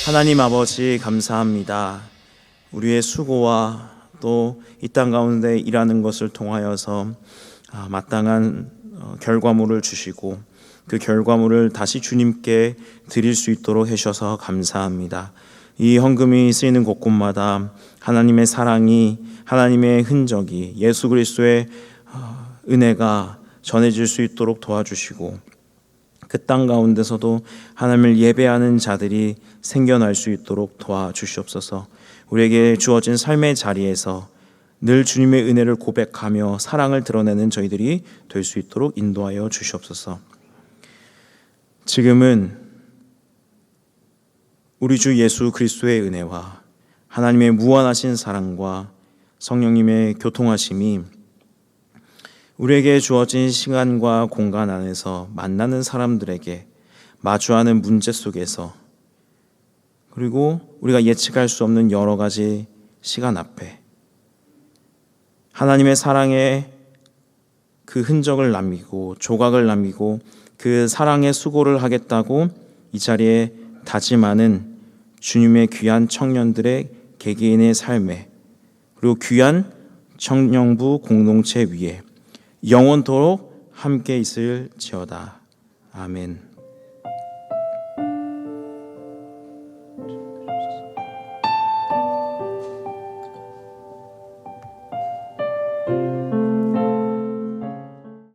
Speaker 9: 하나님 아버지 감사합니다. 우리의 수고와 또 이 땅 가운데 일하는 것을 통하여서 마땅한 결과물을 주시고 그 결과물을 다시 주님께 드릴 수 있도록 해주셔서 감사합니다. 이 헌금이 쓰이는 곳곳마다 하나님의 사랑이, 하나님의 흔적이, 예수 그리스도의 은혜가 전해질 수 있도록 도와주시고 그 땅 가운데서도 하나님을 예배하는 자들이 생겨날 수 있도록 도와주시옵소서. 우리에게 주어진 삶의 자리에서 늘 주님의 은혜를 고백하며 사랑을 드러내는 저희들이 될 수 있도록 인도하여 주시옵소서. 지금은 우리 주 예수 그리스도의 은혜와 하나님의 무한하신 사랑과 성령님의 교통하심이 우리에게 주어진 시간과 공간 안에서 만나는 사람들에게 마주하는 문제 속에서 그리고 우리가 예측할 수 없는 여러 가지 시간 앞에 하나님의 사랑의 그 흔적을 남기고 조각을 남기고 그 사랑의 수고를 하겠다고 이 자리에 다짐하는 주님의 귀한 청년들의 개개인의 삶에 그리고 귀한 청년부 공동체 위에 영원토록 함께 있을지어다. 아멘.